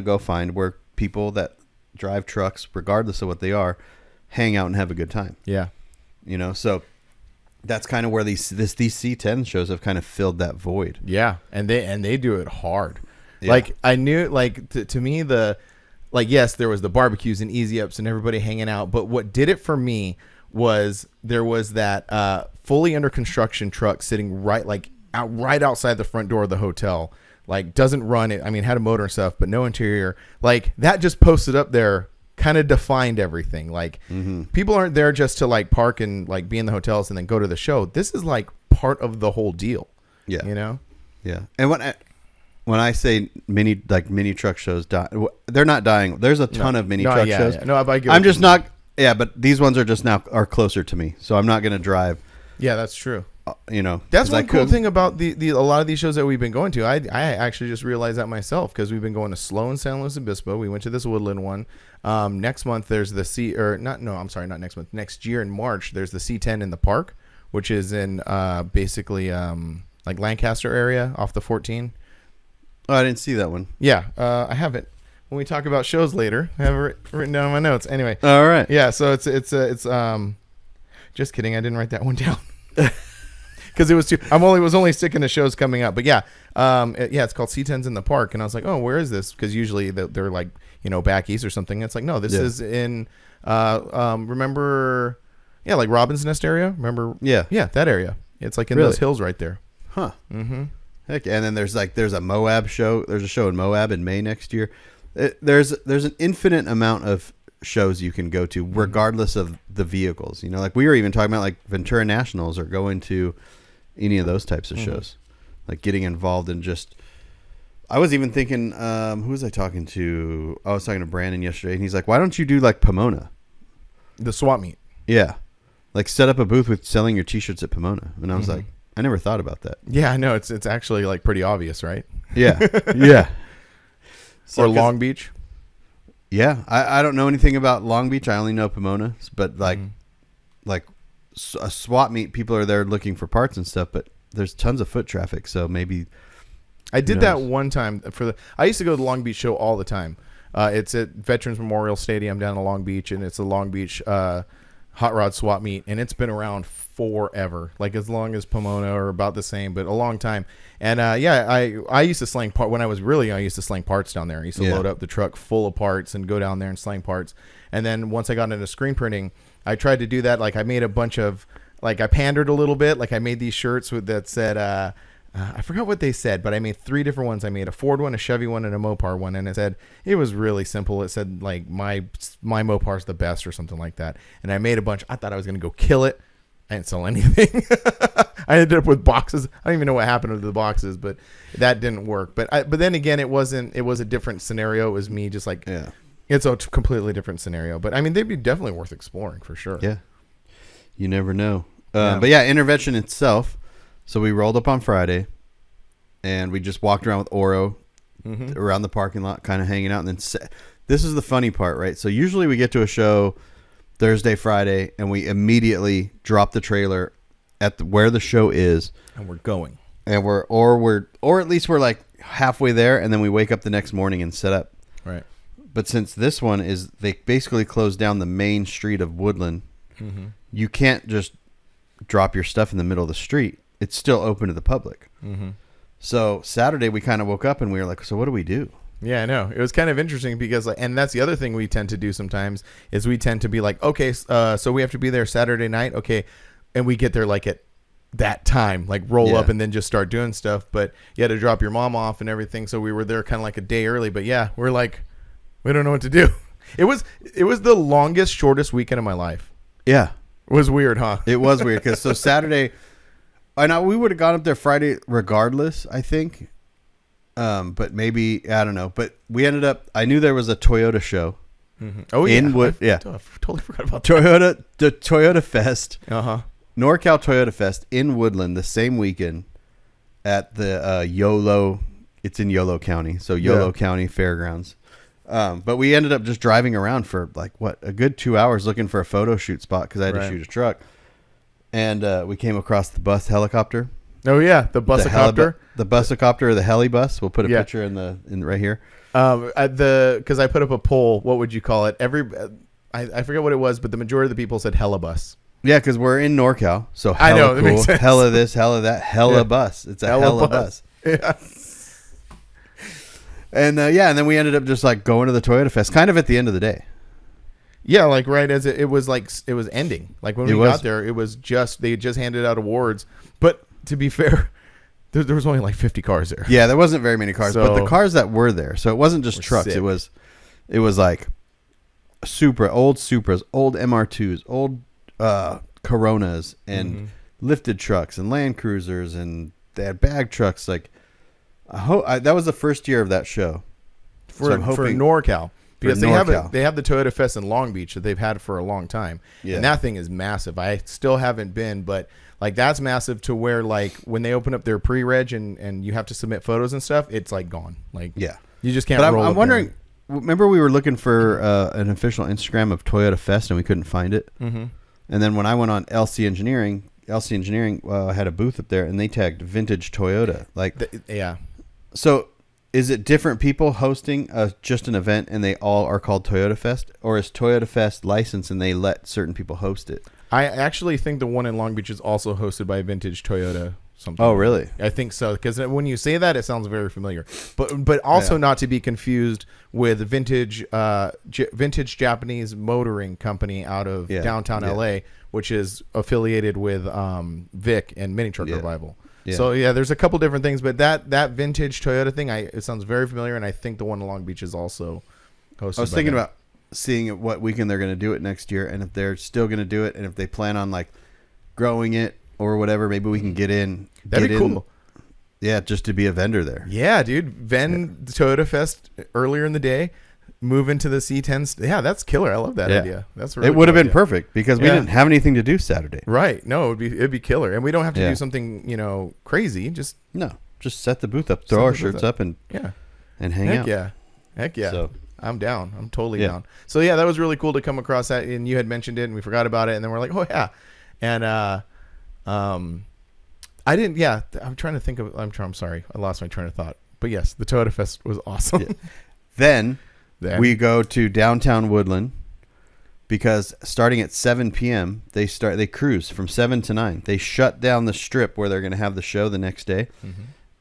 go find where people that drive trucks, regardless of what they are, hang out and have a good time.
Yeah,
So that's kind of where these C10 shows have kind of filled that void.
Yeah, and they do it hard. Yeah. I knew to me yes, there was the barbecues and easy ups and everybody hanging out, but what did it for me was there was that fully under construction truck sitting right outside the front door of the hotel, doesn't run it. I mean, had a motor and stuff, but no interior. That just posted up there, kind of defined everything. People aren't there just to park and be in the hotels and then go to the show. This is part of the whole deal.
Yeah, yeah. And when I say mini truck shows they're not dying. There's a ton of mini truck shows. Yeah. No, I'm just not. Yeah, but these ones are closer to me, so I'm not going to drive.
Yeah, that's true.
That's
one cool thing about a lot of these shows that we've been going to. I actually just realized that myself because we've been going to Sloan, San Luis Obispo. We went to this Woodland one. Next month there's not next month. Next year in March there's the C10 in the park, which is in basically Lancaster area off the 14.
Oh, I didn't see that one.
Yeah, I have it. When we talk about shows later, I have it written down in my notes. Anyway.
All right.
Yeah, so it's just kidding. I didn't write that one down. Because it was was only sticking to shows coming up, but it's called C10s in the park, and I was like, oh, where is this? Because usually they're back east or something. It's no, this is in remember, Robin's Nest area. Remember, that area. It's in those hills right there.
Huh. Mm-hmm. Heck, and then there's a Moab show. There's a show in Moab in May next year. There's an infinite amount of shows you can go to, regardless of the vehicles. We were even talking about Ventura Nationals or going to any of those types of shows, getting involved in just. I was even thinking, who was I talking to? I was talking to Brandon yesterday, and he's like, "Why don't you do Pomona,
the swap meet?"
Yeah, set up a booth with selling your T-shirts at Pomona, and I was like, I never thought about that.
Yeah, I know it's actually pretty obvious, right?
Yeah, yeah.
So, or Long Beach.
Yeah, I don't know anything about Long Beach. I only know Pomona, but a swap meet, people are there looking for parts and stuff, but there's tons of foot traffic, so maybe.
I did that one time I used to go to the Long Beach show all the time. It's at Veterans Memorial Stadium down in Long Beach, and it's a Long Beach hot rod swap meet, and it's been around forever, as long as Pomona, or about the same, but a long time. And I used to slang when I was really young. I used to slang parts down there. I used to load up the truck full of parts and go down there and slang parts. And then once I got into screen printing, I tried to do that. I made a bunch of I pandered a little bit. I made these shirts that said I forgot what they said, but I made 3 different ones. I made a Ford one, a Chevy one, and a Mopar one. And it was really simple. It said my Mopar's the best or something like that. And I made a bunch. I thought I was going to go kill it. I didn't sell anything. I ended up with boxes. I don't even know what happened to the boxes, but that didn't work. But then again, it was a different scenario. It was me just it's a completely different scenario. But I mean, they'd be definitely worth exploring for sure.
Yeah. You never know. But Intervention itself. So we rolled up on Friday, and we just walked around with Oro around the parking lot, kind of hanging out. And then this is the funny part, right? So usually we get to a show Thursday, Friday, and we immediately drop the trailer at where the show is,
and we're going.
And or at least we're like halfway there, and then we wake up the next morning and set up.
Right.
But since this one is, they basically closed down the main street of Woodland.
Mm-hmm.
You can't just drop your stuff in the middle of the street. It's still open to the public.
Mm-hmm.
So Saturday we kind of woke up and we were like, so what do we do?
Yeah, I know. It was kind of interesting because, like, and that's the other thing we tend to do sometimes is we tend to be like, okay, so we have to be there Saturday night. Okay. And we get there like at that time, like roll up and then just start doing stuff. But you had to drop your mom off and everything. So we were there kind of like a day early, but yeah, we're like, we don't know what to do. It was the longest, shortest weekend of my life.
Yeah.
It was weird, huh?
It was weird because so Saturday, I know we would have gone up there Friday regardless, I think. But maybe, I don't know. But we ended up, I knew there was a Toyota show.
Mm-hmm. Oh, yeah.
I
totally forgot about
that. The Toyotafest.
Uh-huh.
NorCal Toyotafest in Woodland the same weekend at the YOLO. It's in YOLO County. So YOLO County Fairgrounds. But we ended up just driving around for a good 2 hours looking for a photo shoot spot because I had to shoot a truck. And we came across the bus helicopter.
Oh yeah, the busicopter.
The busicopter or the heli bus. We'll put a picture in right here.
Because I put up a poll. What would you call it? I forget what it was, but the majority of the people said helibus.
Yeah, because we're in NorCal, so hella
I know, that
cool.
makes sense.
Hella this, hella that, hella bus. It's a hella bus.
Yeah.
And and then we ended up just like going to the Toyota Fest, kind of at the end of the day.
Yeah, like right as it was like it was ending. Like when we got there, it was they had just handed out awards. But to be fair, there was only like 50 cars there.
Yeah, there wasn't very many cars, but the cars that were there, so it wasn't just trucks.
Sick.
It was like old Supras, old MR2s, old Coronas, and lifted trucks and Land Cruisers, and they had bag trucks. Like, that was the first year of that show
for NorCal. Because they have the Toyota Fest in Long Beach that they've had for a long time. Yeah. And that thing is massive. I still haven't been, but like that's massive to where like when they open up their pre-reg and you have to submit photos and stuff, it's like gone. Like you just can't roll.
I'm wondering, remember we were looking for an official Instagram of Toyota Fest and we couldn't find it? Mm-hmm. And then when I went on LC Engineering had a booth up there and they tagged Vintage Toyota. So is it different people hosting just an event and they all are called Toyota Fest, or is Toyota Fest licensed and they let certain people host it?
I actually think the one in Long Beach is also hosted by Vintage Toyota. Something.
Oh, really?
I think so, because when you say that, it sounds very familiar. But also not to be confused with Vintage Japanese Motoring Company out of downtown LA, which is affiliated with Vic and Mini Truck Revival. Yeah. So there's a couple different things, but that Vintage Toyota thing, it sounds very familiar, and I think the one in Long Beach is also hosted.
I was thinking about seeing what weekend they're going to do it next year, and if they're still going to do it, and if they plan on like growing it or whatever, maybe we can get in.
That'd be cool.
Yeah, just to be a vendor there.
Yeah, dude. Toyota Fest earlier in the day, move into the C10s. Yeah, that's killer. I love that idea. That's really
it would have been perfect because we didn't have anything to do Saturday.
Right. No, it'd be killer, and we don't have to do something crazy. Just
set the booth up, throw our shirts up, and hang out.
Heck yeah. So I'm down. I'm totally down. So that was really cool to come across that, and you had mentioned it, and we forgot about it, and then we're like, oh yeah, and I didn't. Yeah, I'm trying to think of. I'm sorry, I lost my train of thought. But yes, the Toyota Fest was awesome.
Yeah. Then we go to downtown Woodland because starting at 7 p.m. they cruise from 7 to 9. They shut down the strip where they're going to have the show the next day,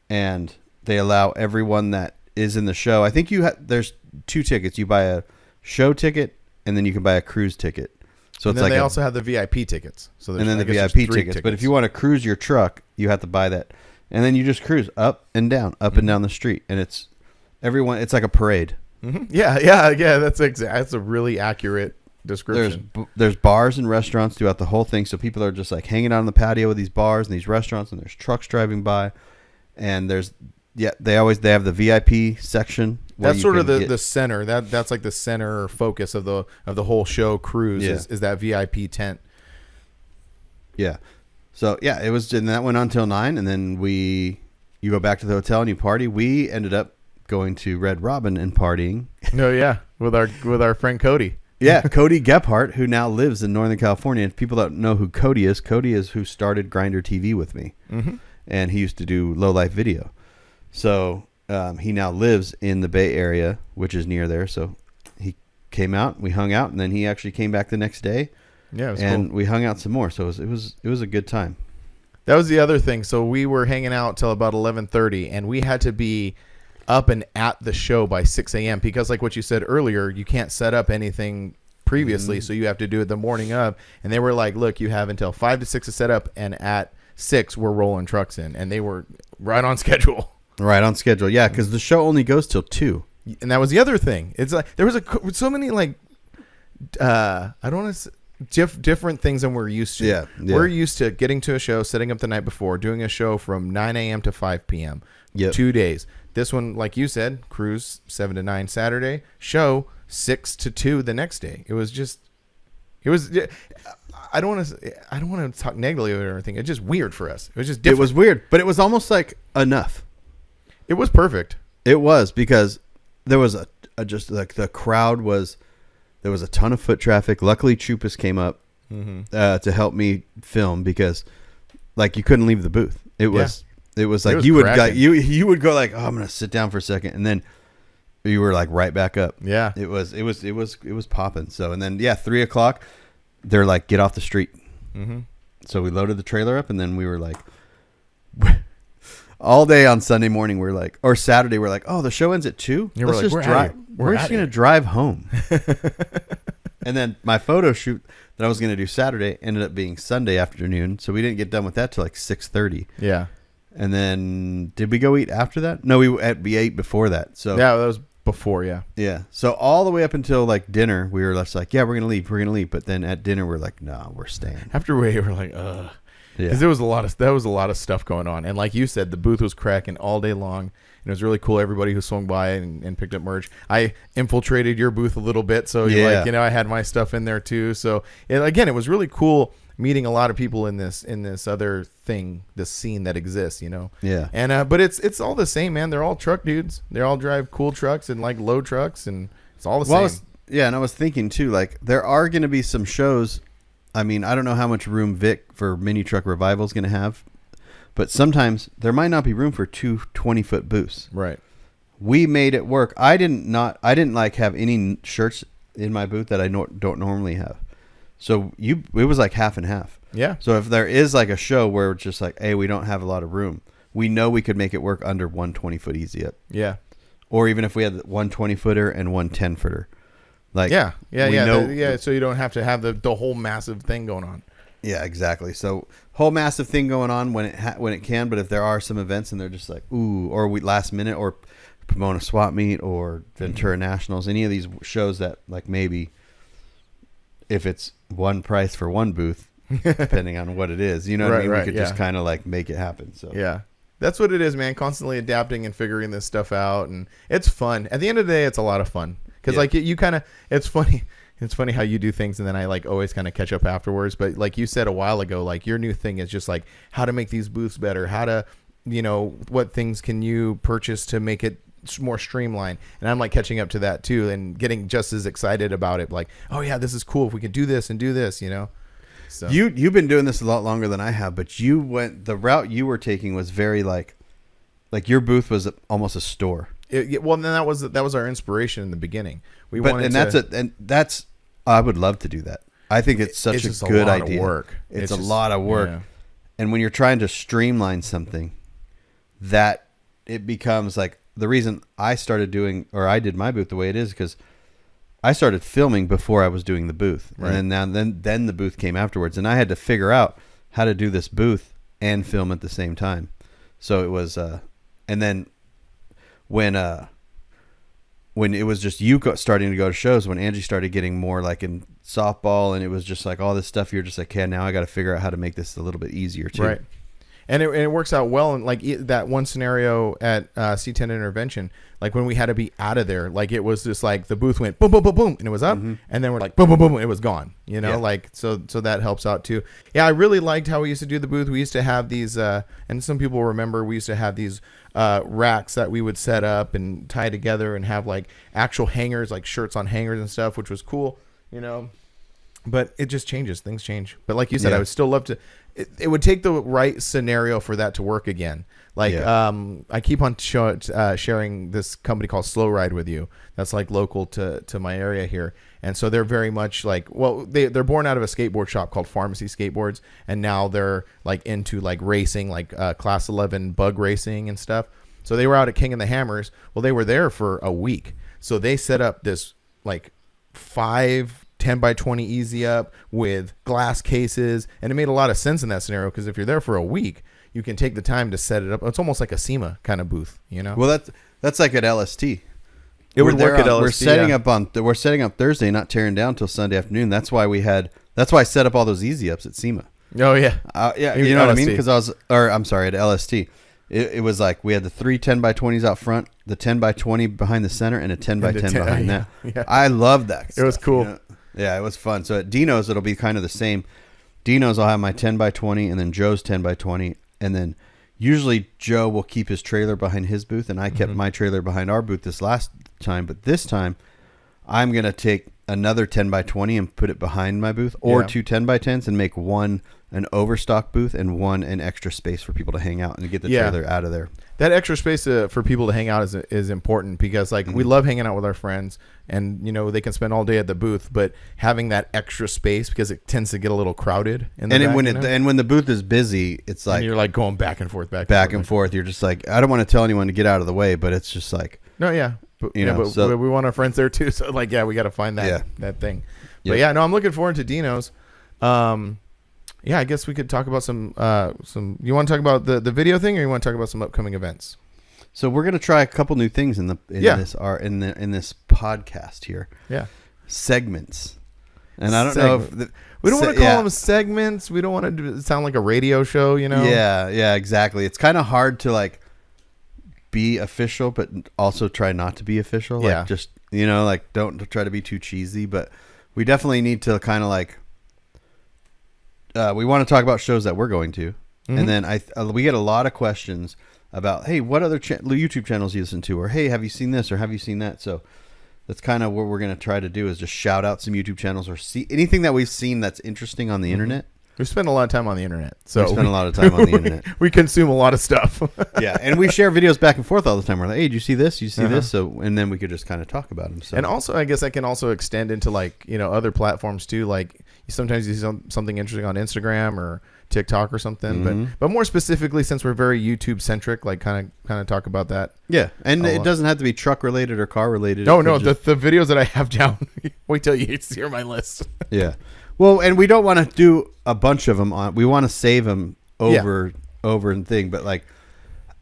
and they allow everyone that is in the show. I think there's 2 tickets. You buy a show ticket, and then you can buy a cruise ticket. So
and
it's
then they also have the VIP tickets. So
and then the VIP tickets. But if you want to cruise your truck, you have to buy that, and then you just cruise up and down the street, and it's everyone. It's like a parade.
Mm-hmm. Yeah. That's a really accurate description.
There's bars and restaurants throughout the whole thing, so people are just like hanging out on the patio with these bars and these restaurants, and there's trucks driving by, and they have the VIP section.
That's sort of the center. That's like the center focus of the whole show cruise is that VIP tent.
Yeah. So it was, and that went on till 9, and then you go back to the hotel and you party. We ended up going to Red Robin and partying.
No, with our friend Cody.
Yeah, Cody Gephardt, who now lives in Northern California. And people don't know who Cody is who started Grinder TV with me.
Mm-hmm.
And he used to do low life video. So he now lives in the Bay Area, which is near there. So he came out, we hung out, and then he actually came back the next day.
Yeah, it was
and
cool.
we hung out some more. So it was a good time.
That was the other thing. So we were hanging out till about 11:30, and we had to be up and at the show by 6 a.m. because, like what you said earlier, you can't set up anything previously, so you have to do it the morning of. And they were like, "Look, you have until 5 to 6 to set up, and at 6 we're rolling trucks in," and they were right on schedule.
Right on schedule, yeah, because the show only goes till 2.
And that was the other thing. It's like there was so many like I don't want to. Different things than we're used to.
Yeah.
We're used to getting to a show, setting up the night before, doing a show from 9 a.m. to 5 p.m.
Yep.
2 days. This one, like you said, cruise 7 to 9 Saturday, show 6 to 2 the next day. It was. I don't want to talk negatively or anything. It's just weird for us. It was just different.
It was weird, but it was almost like enough.
It was perfect.
It was, because there was a just like the crowd was. There was a ton of foot traffic. Luckily, Chupas came up to help me film, because like you couldn't leave the booth. It was like you would go like, oh, I'm gonna sit down for a second, and then you were like right back up.
Yeah,
it was popping. So, and then 3 o'clock, they're like, get off the street.
Mm-hmm.
So we loaded the trailer up, and then we were like, all day on Sunday morning, we're like, or Saturday, we're like, oh, the show ends at 2.
Yeah,
Let's just drive. We're just gonna drive home. And then my photo shoot that I was gonna do Saturday ended up being Sunday afternoon, so we didn't get done with that till like 6:30.
Yeah.
And then did we go eat after that? No, we ate before that. So
yeah, that was before. Yeah.
Yeah. So all the way up until like dinner, we were just like, yeah, we're gonna leave. But then at dinner, we're like, no, we're staying.
After we were like, ugh.
Yeah.
Because there was a lot of stuff going on, and like you said, the booth was cracking all day long, and it was really cool. Everybody who swung by and picked up merch. I infiltrated your booth a little bit, so I had my stuff in there too. So again, it was really cool meeting a lot of people in this other thing, this scene that exists.
Yeah.
And but it's all the same, man. They're all truck dudes. They all drive cool trucks and like low trucks, and it's all the same.
And I was thinking too, like there are going to be some shows. I mean, I don't know how much room Vic for Mini Truck Revival is going to have, but sometimes there might not be room for 2 20-foot booths.
Right.
We made it work. I didn't like have any shirts in my booth that I don't normally have. So it was like half and half.
Yeah.
So if there is like a show where it's just like, hey, we don't have a lot of room, we know we could make it work under 1 20-foot easy up.
Yeah.
Or even if we had 1 20-footer and 1 10-footer. Like,
so you don't have to have the whole massive thing going on.
Yeah, exactly. So whole massive thing going on when it can, but if there are some events and they're just like, ooh, or we last minute, or Pomona Swap Meet or Ventura Nationals, any of these shows that like maybe if it's one price for one booth, depending on what it is, you know what I mean? We could just kind of like make it happen. So
yeah. That's what it is, man. Constantly adapting and figuring this stuff out, and it's fun. At the end of the day, it's a lot of fun. Because like you kind of, it's funny how you do things, and then I like always kind of catch up afterwards. But like you said a while ago, like your new thing is just like how to make these booths better, how to, what things can you purchase to make it more streamlined. And I'm like catching up to that too, and getting just as excited about it. Like, oh yeah, this is cool if we could do this and do this, So
you've been doing this a lot longer than I have, but the route you were taking was very like your booth was almost a store.
Well, then that was our inspiration in the beginning.
That's I would love to do that. I think it's such a good idea. It's a lot of work. Yeah. And when you're trying to streamline something, that it becomes like the reason I did my booth the way it is because I started filming before I was doing the booth. Right. And then the booth came afterwards, and I had to figure out how to do this booth and film at the same time. So it was and then when it was just you starting to go to shows, when Angie started getting more like in softball, and it was just like all this stuff, you're just like, okay, now I got to figure out how to make this a little bit easier too.
Right. And it works out well. And like that one scenario at C10 Intervention, like when we had to be out of there, like it was just like the booth went boom, boom, boom, boom, and it was up. Mm-hmm. And then we're like boom, boom, boom, and it was gone. Like so that helps out too. Yeah, I really liked how we used to do the booth. We used to have these, and some people remember we used to have these racks that we would set up and tie together and have like actual hangers, like shirts on hangers and stuff, which was cool. you know. But it just changes. Things change. But like you said,
Yeah.
I would still love to. It would take the right scenario for that to work again. Like, I keep on sharing this company called Slow Ride with you. That's like local to my area here. And so they're very much like, well, they're born out of a skateboard shop called Pharmacy Skateboards. And now they're like into like racing, like Class 11 bug racing and stuff. So they were out at King and the Hammers. Well, they were there for a week. So they set up this like 5 10x20 easy up with glass cases, and it made a lot of sense in that scenario because if you're there for a week, you can take the time to set it up. It's almost like a SEMA kind of booth, you know.
Well, that's like at LST.
It would work at LST.
We're setting up Thursday, not tearing down till Sunday afternoon. That's why I set up all those easy ups at SEMA.
Oh yeah,
yeah, you know what I mean? Because I'm sorry, at LST. It was like we had the 3 10x20s out front, the 10x20 behind the center, and a 10x10 behind that. Yeah. I love that stuff,
it was cool.
You know? Yeah, it was fun. So at Dino's, it'll be kind of the same. Dino's, I'll have my 10x20 and then Joe's 10x20. And then usually Joe will keep his trailer behind his booth. And I kept my trailer behind our booth this last time. But this time, I'm going to take another 10x20 and put it behind my booth. Or 2 10x10s and make one an overstock booth and one an extra space for people to hang out and get the trailer out of there.
That extra space for people to hang out is important because like we love hanging out with our friends and you know they can spend all day at the booth, but having that extra space because it tends to get a little crowded in the back,
and when the booth is busy, it's like
and you're like going back and forth.
You're just like, I don't want to tell anyone to get out of the way, but it's just like
but we want our friends there too. So like we got to find that thing. But I'm looking forward to Dino's. I guess we could talk about some. You want to talk about the video thing, or you want to talk about some upcoming events?
So we're gonna try a couple new things in this podcast here.
Yeah,
segments, and I don't know if
we don't want to call them segments. We don't want to sound like a radio show, you know?
Yeah, exactly. It's kind of hard to like be official, but also try not to be official. Like just like don't try to be too cheesy, but we definitely need to kind of like. We want to talk about shows that we're going to, and then we get a lot of questions about, hey, what other YouTube channels you listen to, or hey, have you seen this, or have you seen that? So that's kind of what we're going to try to do is just shout out some YouTube channels or see anything that we've seen that's interesting on the internet.
We spend a lot of time on the internet, so
we spend a lot of time on the internet.
We consume a lot of stuff.
And we share videos back and forth all the time. We're like, hey, did you see this? You see this? So, and then we could just kind of talk about them. So.
And also, I guess I can also extend into like other platforms too. Like sometimes you see something interesting on Instagram or TikTok or something. But more specifically, since we're very YouTube centric, like kind of talk about that.
Yeah, and it doesn't have to be truck related or car related.
No, the videos that I have down. Wait till you hear my list.
Yeah. Well, and we don't want to do a bunch of them on. We want to save them over and thing. But like,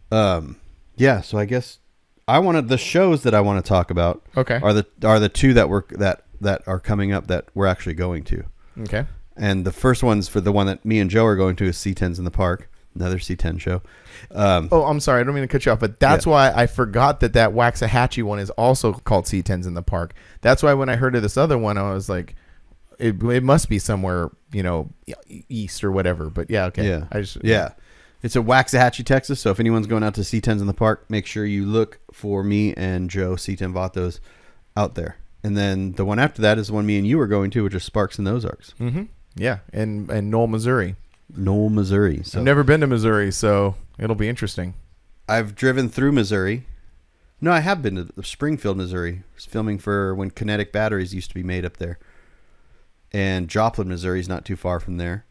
so I guess I wanted the shows that I want to talk about.
Okay.
Are the two that are coming up that we're actually going to.
Okay.
And the first one's for the one that me and Joe are going to is C10s in the Park, another C10 show.
I'm sorry, I don't mean to cut you off, but that's why I forgot that Waxahachie one is also called C10s in the Park. That's why when I heard of this other one, I was like. It must be somewhere, east or whatever. But okay.
Yeah. It's at Waxahachie, Texas. So if anyone's going out to C10s in the Park, make sure you look for me and Joe C10 Vatos out there. And then the one after that is the one me and you are going to, which is Sparks and the Ozarks.
Mm-hmm. Yeah, and Knoll, Missouri.
Knoll, Missouri. So
I've never been to Missouri, so it'll be interesting.
I've driven through Missouri. No, I have been to Springfield, Missouri. I was filming for when Kinetic batteries used to be made up there. And Joplin, Missouri is not too far from there.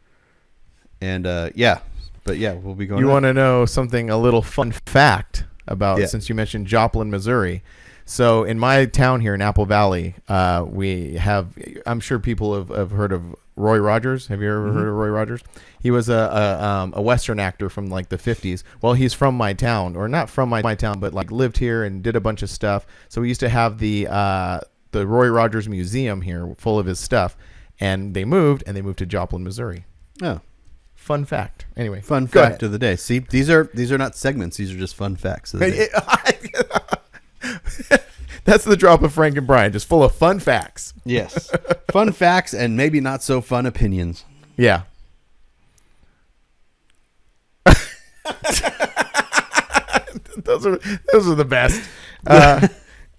And we'll be going.
You want to know something, a little fun fact about, since you mentioned Joplin, Missouri. So in my town here in Apple Valley, we have, I'm sure people have heard of Roy Rogers. Have you ever heard of Roy Rogers? He was a Western actor from like the 50s. Well, he's from my town, or not from my town, but like lived here and did a bunch of stuff. So we used to have the Roy Rogers Museum here full of his stuff. And they moved to Joplin, Missouri. Oh, fun fact. Anyway,
fun fact of the day. See, these are not segments. These are just fun facts of the day.
That's the drop of Frank and Brian, just full of fun facts.
Yes, fun facts and maybe not so fun opinions.
Yeah. Those are the best.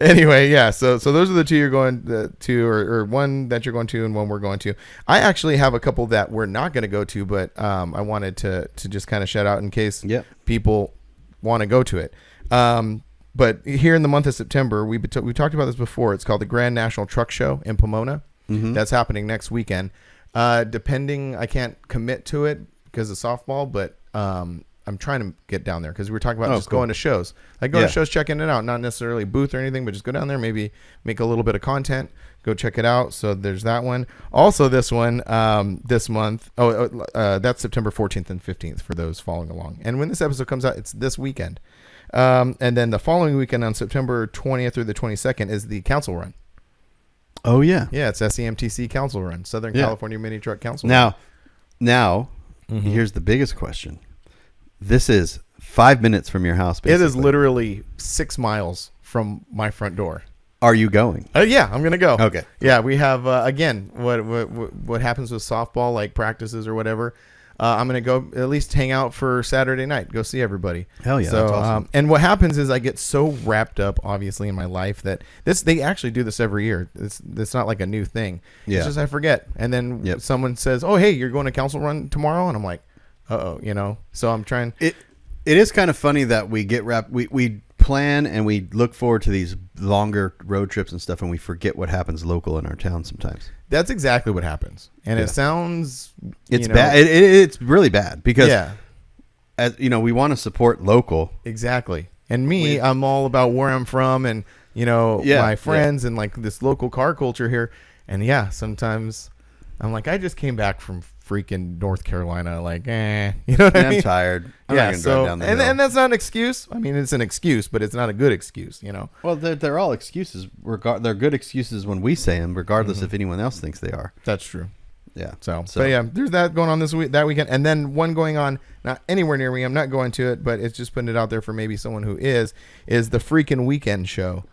Anyway, yeah. So those are the two you're going to, or one that you're going to, and one we're going to. I actually have a couple that we're not going to go to, but I wanted to just kind of shout out in case people want to go to it. But here in the month of September, we talked about this before. It's called the Grand National Truck Show in Pomona. Mm-hmm. That's happening next weekend. Depending, I can't commit to it because of softball, but I'm trying to get down there because we were talking about going to shows. Like go to shows, checking it out, not necessarily booth or anything, but just go down there, maybe make a little bit of content, go check it out. So there's that one. Also this one this month. That's September 14th and 15th for those following along. And when this episode comes out, it's this weekend. And then the following weekend on September 20th through the 22nd is the council run.
Oh, yeah.
Yeah, it's SEMTC Council Run, Southern California Mini Truck Council Run.
Now, here's the biggest question. This is 5 minutes from your house, basically.
It is literally 6 miles from my front door.
Are you going?
Yeah, I'm going to go.
Okay.
Yeah, we have, again, what happens with softball, like practices or whatever. I'm going to go at least hang out for Saturday night, go see everybody.
Hell yeah,
so,
that's awesome.
And what happens is I get so wrapped up, obviously, in my life that they actually do this every year. It's not like a new thing. Yeah. It's just I forget. And then someone says, oh, hey, you're going to council run tomorrow? And I'm like, uh-oh, so I'm trying.
It is kind of funny that we get wrapped. We plan and we look forward to these longer road trips and stuff, and we forget what happens local in our town sometimes.
That's exactly what happens. And it sounds...
It's bad. It's really bad because, as we want to support local.
Exactly. And I'm all about where I'm from and, my friends and like this local car culture here. And sometimes I'm like, I just came back from freaking North Carolina, like, you know what I mean?
I'm tired. I'm not gonna drive down the hill.
And that's not an excuse. I mean, it's an excuse, but it's not a good excuse,
Well, they're all excuses. They're good excuses when we say them, regardless if anyone else thinks they are.
That's true.
Yeah.
So but yeah, there's that going on that weekend, and then one going on not anywhere near me. I'm not going to it, but it's just putting it out there for maybe someone who is the Freaking Weekend Show.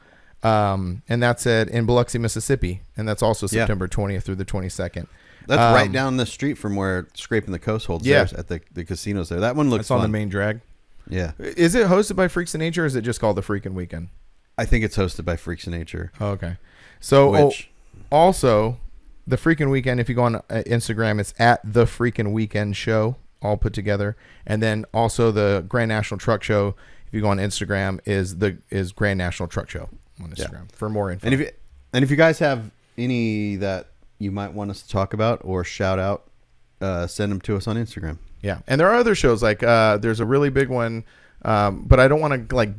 And that's in Biloxi, Mississippi, and that's also September 20th through the 22nd.
That's right down the street from where Scraping the Coast holds theirs at the casinos there. That one looks fun.
On the main drag.
Yeah.
Is it hosted by Freaks of Nature, or is it just called the Freaking Weekend?
I think it's hosted by Freaks of Nature.
Oh, okay. So also the Freaking Weekend, if you go on Instagram, it's at the Freaking Weekend Show, all put together. And then also the Grand National Truck Show, if you go on Instagram, is Grand National Truck Show on Instagram for more info.
And if you guys have any that you might want us to talk about or shout out, send them to us on Instagram.
Yeah. And there are other shows, like there's a really big one, but I don't want to like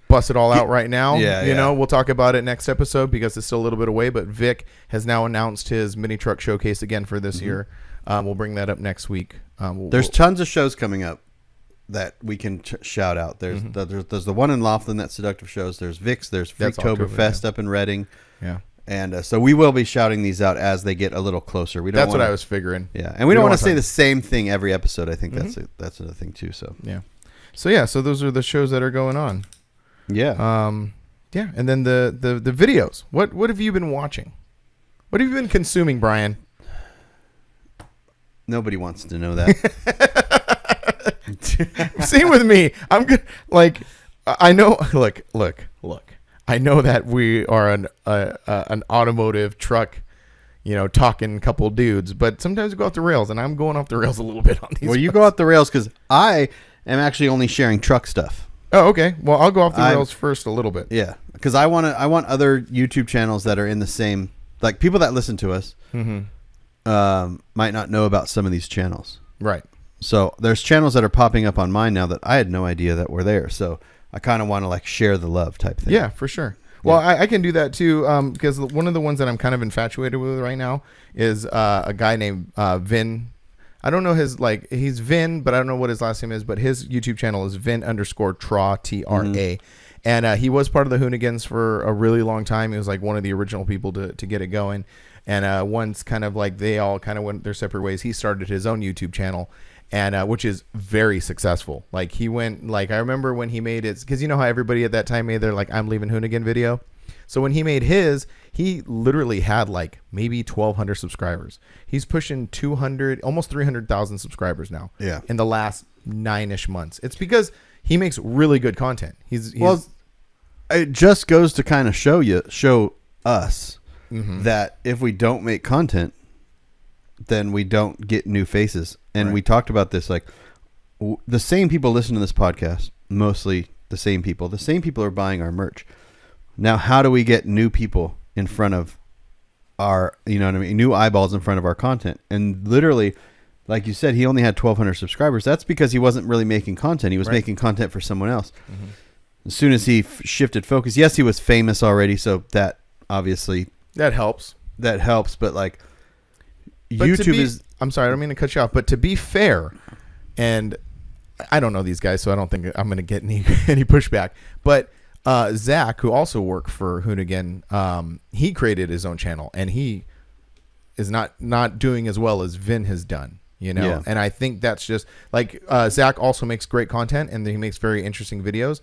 bust it all out right now. We'll talk about it next episode because it's still a little bit away, but Vic has now announced his mini truck showcase again for this year. We'll bring that up next week.
There's tons of shows coming up that we can shout out. There's the one in Laughlin, that's Seductive Shows. There's Vic's. There's Freaktoberfest up in Reading.
Yeah.
And so we will be shouting these out as they get a little closer.
That's what I was figuring.
Yeah, and we don't want to say the same thing every episode. I think that's another thing too. So
so those are the shows that are going on.
Yeah.
And then the videos. What have you been watching? What have you been consuming, Brian?
Nobody wants to know that.
Same with me. I'm good. Like, I know. Look. I know that we are an automotive truck, talking couple dudes, but sometimes we go off the rails, and I'm going off the rails a little bit on these.
Well, you go off the rails because I am actually only sharing truck stuff.
Oh, okay. Well, I'll go off the rails first a little bit.
Yeah, because I want other YouTube channels that are in the same, like people that listen to us, might not know about some of these channels.
Right.
So there's channels that are popping up on mine now that I had no idea that were there. So I kind of want to like share the love type thing.
Yeah, for sure. Well, I can do that too, because one of the ones that I'm kind of infatuated with right now is a guy named Vin. I don't know he's Vin, but I don't know what his last name is, but his YouTube channel is Vin_Tra, T-R-A. And he was part of the Hoonigans for a really long time. He was like one of the original people to get it going. And once kind of like they all kind of went their separate ways, he started his own YouTube channel. And which is very successful. Like he went, like I remember when he made it, because you know how everybody at that time made their like I'm leaving Hoonigan video. So when he made his, he literally had like maybe 1,200 subscribers. He's pushing 200, almost 300,000 subscribers now.
Yeah.
In the last 9-ish months. It's because he makes really good content. He's
it just goes to kind of show us
Mm-hmm.
that if we don't make content, then we don't get new faces. And
Right.
we talked about this, like the same people listen to this podcast, mostly the same people are buying our merch. Now, how do we get new people in front of our, you know what I mean? New eyeballs in front of our content. And literally, like you said, he only had 1,200 subscribers. That's because he wasn't really making content. He was
Right.
making content for someone else.
Mm-hmm.
As soon as he shifted focus, yes, he was famous already. So that obviously
That helps.
but like
But
YouTube is,
I'm sorry, I don't mean to cut you off, but to be fair, and I don't know these guys, so I don't think I'm going to get any pushback. But Zach, who also worked for Hoonigan, he created his own channel, and he is not doing as well as Vin has done. You know,
Yeah.
and I think that's just like Zach also makes great content, and he makes very interesting videos,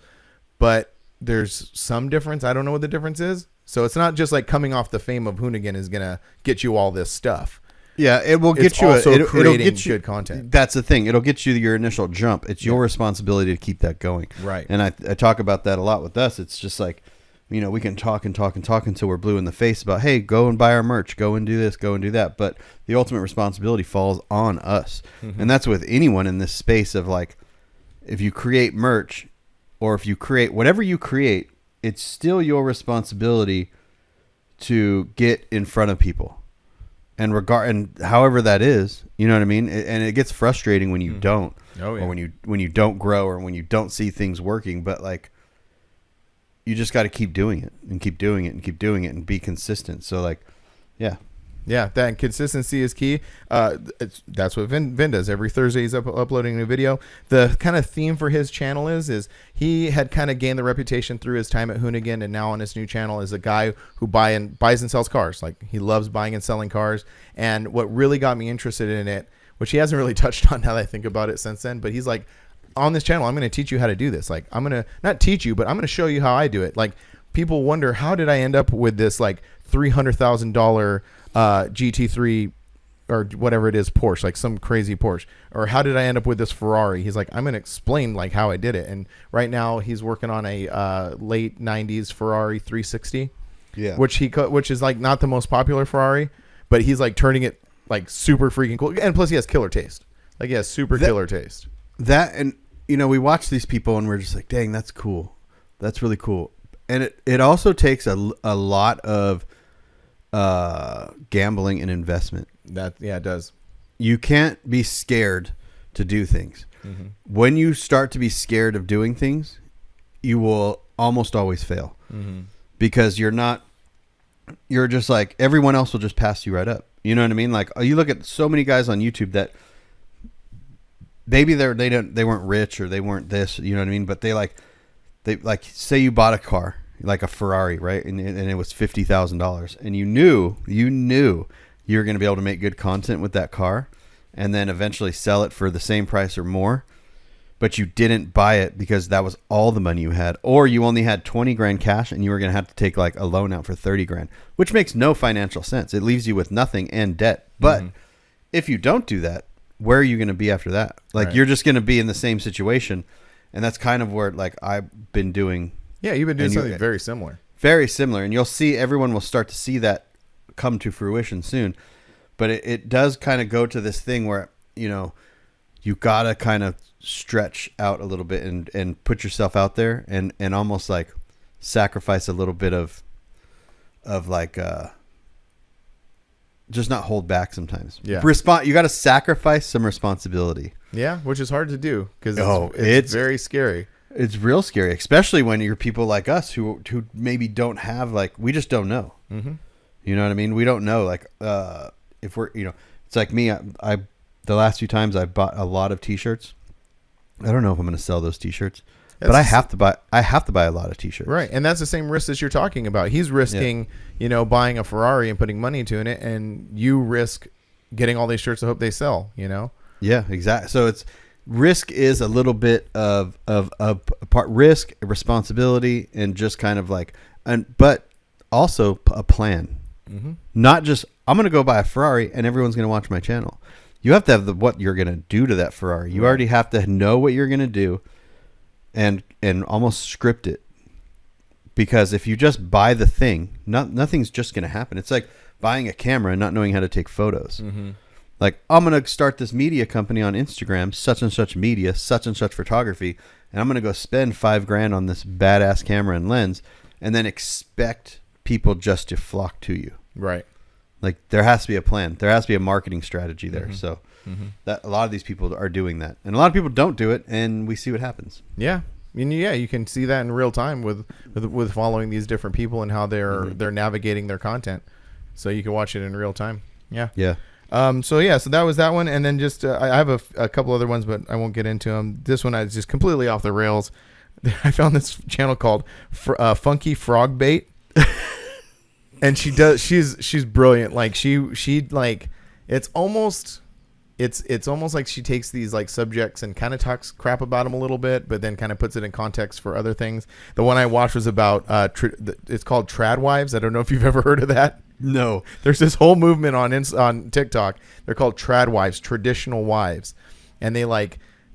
but there's some difference. I don't know what the difference is. So it's not just like coming off the fame of Hoonigan is going to get you all this stuff.
yeah, it will
It's
get you
also
it'll
creating
get you
good content.
That's the thing. It'll get you your initial jump. It's your responsibility to keep that going.
Right.
And I talk about that a lot with us. It's just like, you know, we can talk until we're blue in the face about, hey, go and buy our merch, go and do this, go and do that. But the ultimate responsibility falls on us.
Mm-hmm.
And that's with anyone in this space of like, if you create merch or if you create whatever you create, it's still your responsibility to get in front of people. And however that is, you know what I mean? And it gets frustrating when you don't,
Oh, yeah.
or when you don't grow, or when you don't see things working. But like, you just got to keep doing it and keep doing it and keep doing it and be consistent. So like, yeah,
Yeah, that consistency is key. That's what Vin does. Every Thursday he's uploading a new video. The kind of theme for his channel is he had kind of gained the reputation through his time at Hoonigan, and now on his new channel is a guy who buys and sells cars. Like, he loves buying and selling cars. And what really got me interested in it, which he hasn't really touched on now that I think about it since then, but he's like, on this channel, I'm going to teach you how to do this. Like, I'm going to not teach you, but I'm going to show you how I do it. Like, people wonder, how did I end up with this like $300,000 GT3 or whatever it is, Porsche, like some crazy Porsche, or how did I end up with this Ferrari? He's like, I'm going to explain like how I did it. And right now he's working on a late 90s Ferrari 360,
yeah,
which is like not the most popular Ferrari, but he's like turning it like super freaking cool. And plus he has killer taste. Like, he has super killer taste.
That, and you know, we watch these people and we're just like, dang, that's cool. That's really cool. And it also takes a lot of gambling and investment.
It does.
You can't be scared to do things.
Mm-hmm.
When you start to be scared of doing things, you will almost always fail, because you're just like, everyone else will just pass you right up. You know what I mean? Like, you look at so many guys on YouTube that maybe they weren't rich, or they weren't this, you know what I mean? But they say you bought a car, like a Ferrari, right? And it was $50,000, and you knew you were going to be able to make good content with that car, and then eventually sell it for the same price or more. But you didn't buy it because that was all the money you had, or you only had 20 grand cash and you were going to have to take like a loan out for 30 grand, which makes no financial sense. It leaves you with nothing and debt. But if you don't do that, where are you going to be after that? Like,
Right.
You're just going to be in the same situation. And that's kind of where like I've been doing.
Yeah, you've been doing
And
something very similar.
Very similar. And you'll see, everyone will start to see that come to fruition soon. But it does kind of go to this thing where, you know, you got to kind of stretch out a little bit and put yourself out there and almost like sacrifice a little bit of like, just not hold back sometimes.
Yeah.
You got to sacrifice some responsibility.
Yeah, which is hard to do because
it's
very scary.
It's real scary, especially when you're people like us who maybe don't have, like, we just don't know.
Mm-hmm.
You know what I mean? We don't know, like, if we're, you know, it's like me. I the last few times I bought a lot of T-shirts. I don't know if I'm going to sell those T-shirts, but I have to buy a lot of T-shirts.
Right, and that's the same risk that you're talking about. He's risking, you know, buying a Ferrari and putting money into it, and you risk getting all these shirts to hope they sell. You know.
Yeah, exactly. So it's risk is a little bit of part risk, responsibility, and just kind of like, but also a plan.
Mm-hmm.
Not just, I'm going to go buy a Ferrari and everyone's going to watch my channel. You have to have what you're going to do to that Ferrari. You already have to know what you're going to do and almost script it because if you just buy the thing, nothing's just going to happen. It's like buying a camera and not knowing how to take photos. Mm-hmm. Like, I'm going to start this media company on Instagram, such and such media, such and such photography, and I'm going to go spend $5,000 on this badass camera and lens, and then expect people just to flock to you.
Right.
Like, there has to be a plan. There has to be a marketing strategy there. Mm-hmm. So that a lot of these people are doing that, and a lot of people don't do it, and we see what happens.
Yeah. I mean, yeah, you can see that in real time with following these different people and how they're navigating their content. So you can watch it in real time. Yeah.
Yeah.
So that was that one, and then just I have a couple other ones, but I won't get into them. This one is just completely off the rails. I found this channel called Funky Frog Bait, and she's brilliant. Like she like it's almost like she takes these like subjects and kind of talks crap about them a little bit, but then kind of puts it in context for other things. The one I watched was about it's called Trad Wives. I don't know if you've ever heard of that.
No.
There's this whole movement on TikTok. They're called trad wives, traditional wives. And they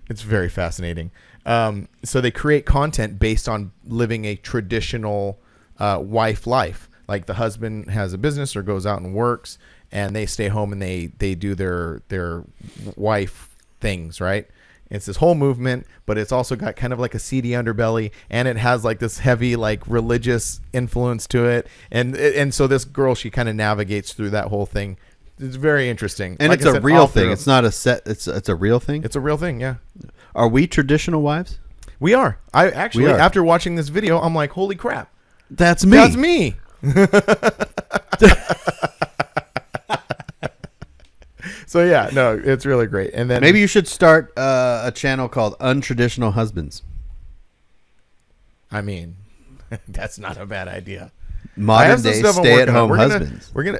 it's very fascinating. So they create content based on living a traditional wife life. Like the husband has a business or goes out and works, and they stay home and they do their wife things, right? It's this whole movement, but it's also got kind of like a seedy underbelly, and it has like this heavy like religious influence to it, and so this girl, she kind of navigates through that whole thing. It's very interesting,
and like it's a real thing. It's not a set. It's a real thing.
It's a real thing. Yeah.
Are we traditional wives?
We are. I actually, after watching this video, I'm like, holy crap,
that's me.
That's me. So yeah, no, it's really great. And then
maybe you should start a channel called Untraditional Husbands.
I mean, that's not a bad idea.
Modern day stay-at-home husbands.
We're gonna.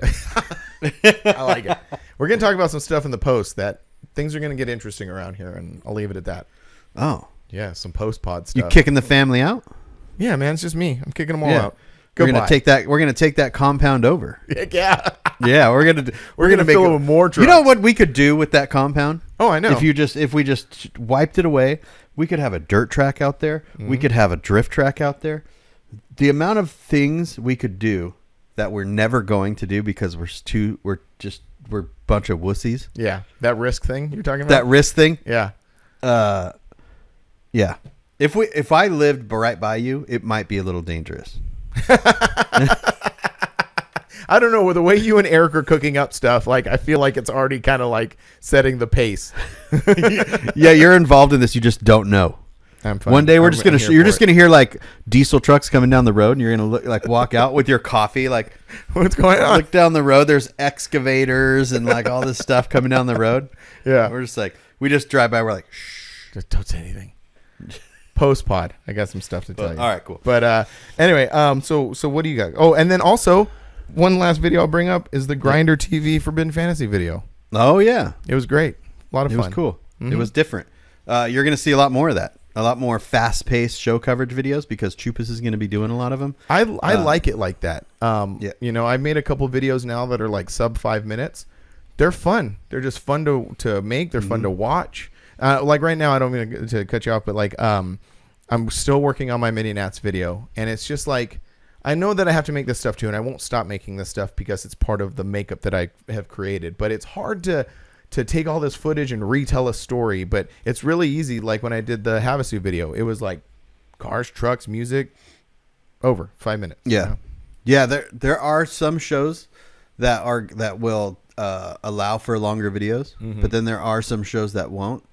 I like it. We're gonna talk about some stuff in the post that things are gonna get interesting around here, and I'll leave it at that.
Oh
yeah, some post-pod stuff.
You kicking the family out?
Yeah, man, it's just me. I'm kicking them all out.
We're gonna take that. We're gonna take that compound over.
Yeah.
Yeah, we're gonna
make fill it with more trucks.
You know what we could do with that compound?
Oh, I know.
If we just wiped it away, we could have a dirt track out there. Mm-hmm. We could have a drift track out there. The amount of things we could do that we're never going to do because we're a bunch of wussies.
Yeah, that risk thing you're talking about.
That risk thing.
Yeah.
Yeah. If I lived right by you, it might be a little dangerous.
I don't know. With the way you and Eric are cooking up stuff, like I feel like it's already kind of like setting the pace.
Yeah, you're involved in this. You just don't know.
I'm fine.
One day you're just gonna hear like diesel trucks coming down the road, and you're gonna walk out with your coffee, like
what's going on?
Look down the road. There's excavators and like all this stuff coming down the road.
Yeah,
we're just like we just drive by. We're like, shh,
just don't say anything. Post-pod, I got some stuff to tell you.
All right, cool.
But anyway, so what do you got? Oh, and then also one last video I'll bring up is the Grinder TV Forbidden Fantasy video.
Oh yeah,
it was great. A lot of fun.
It was cool. Mm-hmm. It was different. You're gonna see a lot more of that. A lot more fast-paced show coverage videos because Chupas is going to be doing a lot of them.
I like it like that. Yeah. You know, I've made a couple videos now that are like sub 5 minutes. They're fun. They're just fun to make. They're fun to watch. Like right now, I don't mean to cut you off, but like I'm still working on my mini Nats video, and it's just like I know that I have to make this stuff too, and I won't stop making this stuff because it's part of the makeup that I have created. But it's hard to take all this footage and retell a story, but it's really easy. Like when I did the Havasu video, it was like cars, trucks, music, over 5 minutes.
Yeah.
You know?
Yeah. There are some shows that will allow for longer videos, but then there are some shows that won't,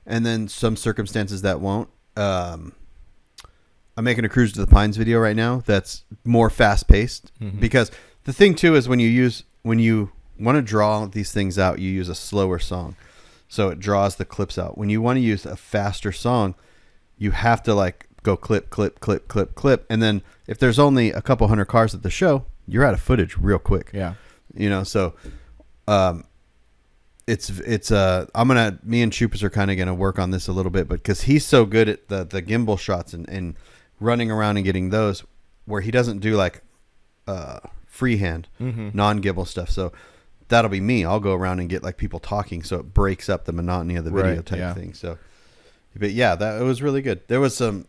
and then some circumstances that won't. I'm making a Cruise to the Pines video right now that's more fast paced because the thing too is when you want to draw these things out, you use a slower song, so it draws the clips out. When you want to use a faster song, you have to like go clip, clip, clip, clip, clip, and then if there's only a couple hundred cars at the show, you're out of footage real quick.
Yeah,
you know. So, me and Chupas are kind of gonna work on this a little bit, but because he's so good at the gimbal shots and running around and getting those, where he doesn't do like freehand non-gimbal stuff. So that'll be me. I'll go around and get like people talking, so it breaks up the monotony of the video type thing. So, but yeah, it was really good. There was some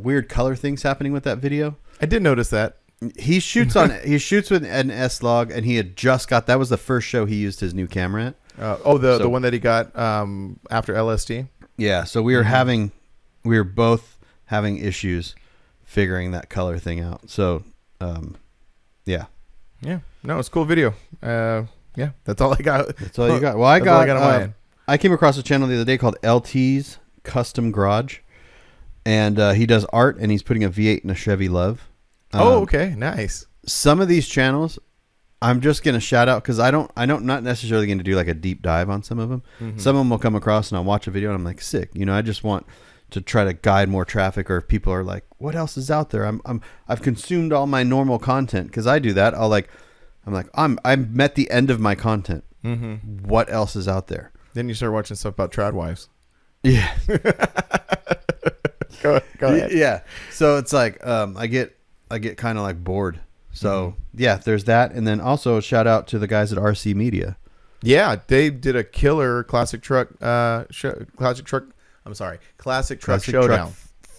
weird color things happening with that video.
I did notice that.
He shoots with an S-Log, and he had just got, that was the first show he used his new camera at.
The one that he got after LSD.
Yeah, so we were both having issues figuring that color thing out. So, yeah.
Yeah. No, it's a cool video. Yeah, that's all I got.
That's all you got. Well, I came across a channel the other day called LT's Custom Garage, and he does art, and he's putting a V8 in a Chevy Love.
Okay, nice.
Some of these channels, I'm just gonna shout out because I don't not necessarily going to do like a deep dive on some of them. Mm-hmm. Some of them will come across, and I'll watch a video, and I'm like, sick. I just want to try to guide more traffic, or if people are like, what else is out there? I've consumed all my normal content, because I do that. I'm at the end of my content. Mm-hmm. What else is out there?
Then you start watching stuff about trad wives.
Yeah.
Go ahead.
Yeah. So it's like I get kind of like bored. So yeah, there's that, and then also a shout out to the guys at RC Media.
Yeah, they did a killer classic truck showdown.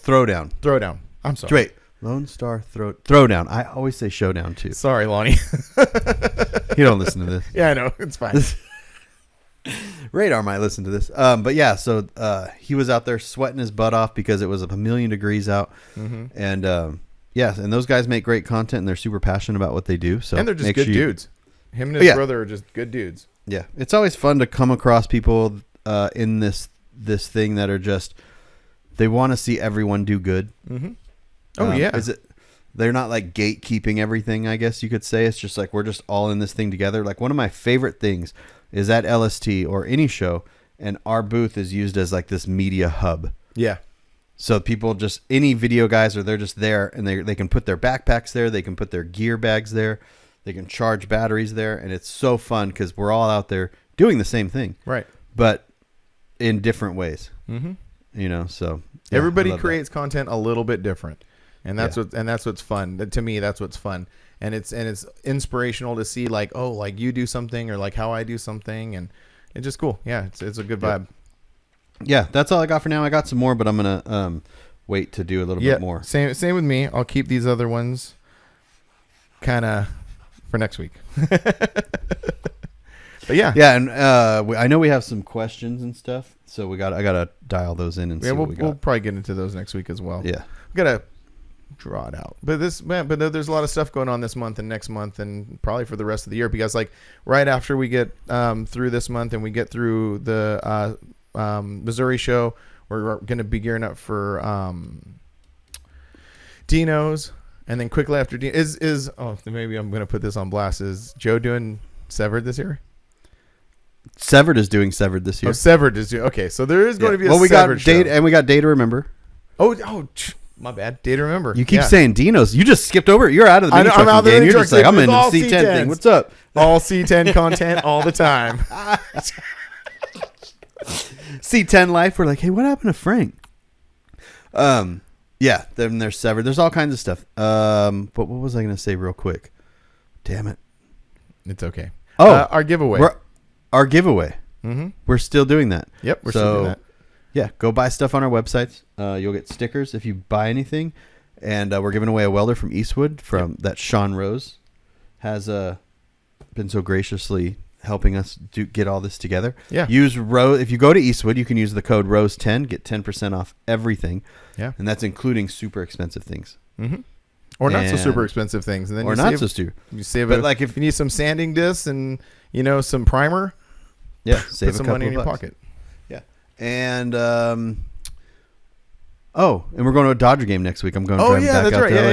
Throwdown. I'm sorry.
Wait, Lone Star Throwdown. I always say showdown too.
Sorry, Lonnie.
You don't listen to this.
Yeah, I know. It's fine.
Radar might listen to this. But yeah, so he was out there sweating his butt off because it was 1,000,000 degrees out. Mm-hmm. And yeah, and those guys make great content, and they're super passionate about what they do. So
and they're just good dudes. Him and his brother are just good dudes.
Yeah, it's always fun to come across people in this thing that are just, they want to see everyone do good. Mm-hmm.
Oh yeah,
they're not like gatekeeping everything, I guess you could say. It's just like we're just all in this thing together. Like one of my favorite things is at LST or any show, and our booth is used as like this media hub.
Yeah.
So people just, any video guys, they're just there, and they can put their backpacks there, they can put their gear bags there, they can charge batteries there, and it's so fun because we're all out there doing the same thing,
right?
But in different ways.
Mm-hmm.
So yeah,
everybody creates content a little bit different, and that's what's fun. To me, that's what's fun, and it's inspirational to see like, oh, like you do something, or like how I do something, and it's just cool. Yeah, it's a good vibe.
Yeah, that's all I got for now. I got some more, but I'm gonna wait to do a little bit more.
Same with me. I'll keep these other ones kind of for next week. But yeah,
and I know we have some questions and stuff, so I gotta dial those in and see what we got.
We'll probably get into those next week as well.
Yeah,
we gotta draw it out. But there's a lot of stuff going on this month and next month, and probably for the rest of the year, because like right after we get through this month and we get through the Missouri show, we're going to be gearing up for Dino's, and then quickly after maybe I'm going to put this on blast. Is Joe doing Severed this year?
Severed is doing Severed this year.
Oh, Severed is doing. Okay, so there is going to be a
we
Severed
got Day,
show.
and we got Day to Remember.
My bad. Day to Remember.
You keep saying Dino's. You just skipped over it. You're out of the mini trucking game. You're just like, I'm in the C10 thing. What's up?
All C10 content all the time.
C10 life. We're like, hey, what happened to Frank? Yeah, then there's Severed. There's all kinds of stuff. But what was I going to say real quick? Damn it.
It's okay.
Oh,
our giveaway.
Our giveaway.
Mm-hmm.
We're still doing that.
Yep, we're still doing that.
Yeah, go buy stuff on our websites. You'll get stickers if you buy anything. And we're giving away a welder from Eastwood that Sean Rose has been so graciously helping us get all this together.
Yeah.
Use Rose. If you go to Eastwood, you can use the code ROSE10, get 10% off everything. Yeah. And that's including super expensive things.
Mm-hmm. Or not so super expensive things. And then you save
but like if
you need some sanding discs and some primer,
save
put some money in your pocket.
Yeah. And and we're going to a Dodger game next week. I'm going to drive back
that's
out
right.
to LA.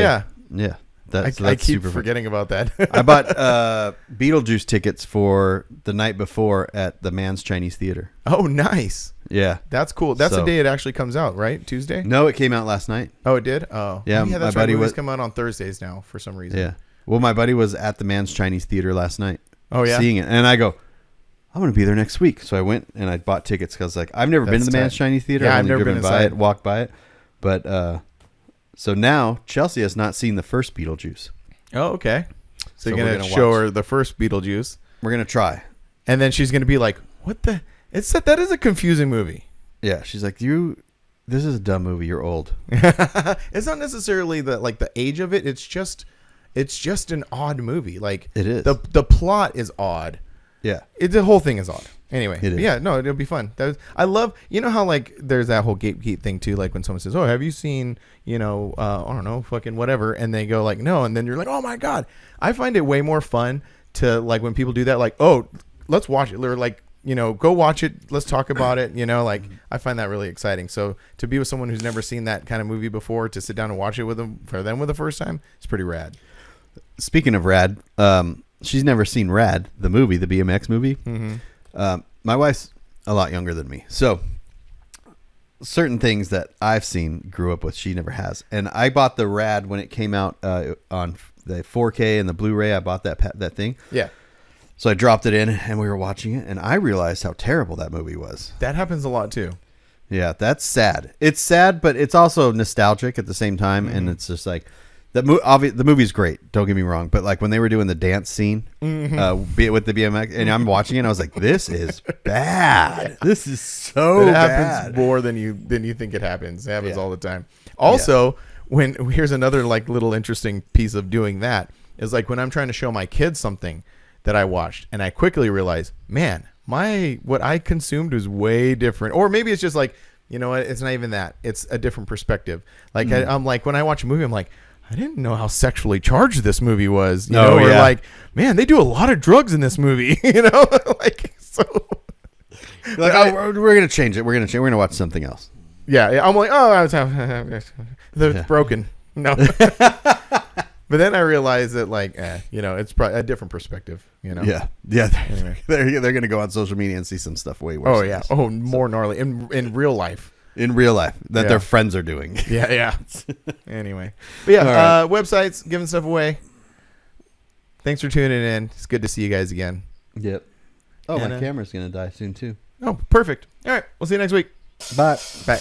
Yeah.
That's
I keep
super
forgetting about that.
I bought Beetlejuice tickets for the night before at the Man's Chinese Theater.
Oh, nice.
Yeah.
That's cool. That's the day it actually comes out, right? Tuesday?
No, it came out last night.
Oh, it did? Oh.
Yeah,
that's right. Movies come out on Thursdays now for some reason.
Yeah. Well, my buddy was at the Man's Chinese Theater last night.
Oh, yeah?
Seeing it. And I go, I'm going to be there next week. So I went and I bought tickets because like I've never been to the Man's Chinese Theater.
Yeah,
I've
never been
by it, walked by it. But so now Chelsea has not seen the first Beetlejuice.
Oh, okay. So you're going to show her the first Beetlejuice.
We're going to try.
And then she's going to be like, what the? That is a confusing movie.
Yeah. She's like, you This is a dumb movie. You're old.
It's not necessarily the age of it. It's just an odd movie. Like
it is.
The plot is odd.
Yeah.
The whole thing is odd. Anyway,
It is.
yeah, no, it'll be fun. I love, how like there's that whole gatekeep thing too. Like when someone says, "Oh, have you seen, I don't know, fucking whatever," and they go like, "No," and then you're like, "Oh my god!" I find it way more fun to like when people do that. Like, "Oh, let's watch it," or like, go watch it. Let's talk about it. Like I find that really exciting. So to be with someone who's never seen that kind of movie before, to sit down and watch it with them for the first time, it's pretty rad.
Speaking of rad, she's never seen Rad, the movie, the BMX movie.
Mm-hmm.
My wife's a lot younger than me, so certain things that I've seen, grew up with, she never has. And I bought the Rad when it came out on the 4K and the Blu-ray. I bought that thing.
Yeah.
So I dropped it in, and we were watching it, and I realized how terrible that movie was.
That happens a lot too.
Yeah, that's sad. It's sad, but it's also nostalgic at the same time, and it's just like the movie's great. Don't get me wrong, but like when they were doing the dance scene, with the BMX, and I'm watching it, and I was like, "This is bad. This is so
It
bad."
happens more than you think it happens. It happens all the time. Also, here's another like little interesting piece of doing that is like when I'm trying to show my kids something that I watched, and I quickly realize, man, what I consumed was way different. Or maybe it's just like, you know what, it's not even that. It's a different perspective. Like I'm like, when I watch a movie, I'm like, I didn't know how sexually charged this movie was. Or like, man, they do a lot of drugs in this movie. Like so.
Like, we're gonna change it. We're gonna watch something else.
Yeah, I'm like, oh, they're broken. No. But then I realized that, like, it's probably a different perspective,
Yeah.
Anyway.
They're going to go on social media and see some stuff way worse.
Oh, yeah. Oh, more gnarly. In real life.
In real life. That their friends are doing.
Yeah. Anyway. But yeah, right. Websites, giving stuff away. Thanks for tuning in. It's good to see you guys again.
Yep. Oh, my camera's going to die soon, too.
Oh, perfect. All right. We'll see you next week.
Bye.
Bye.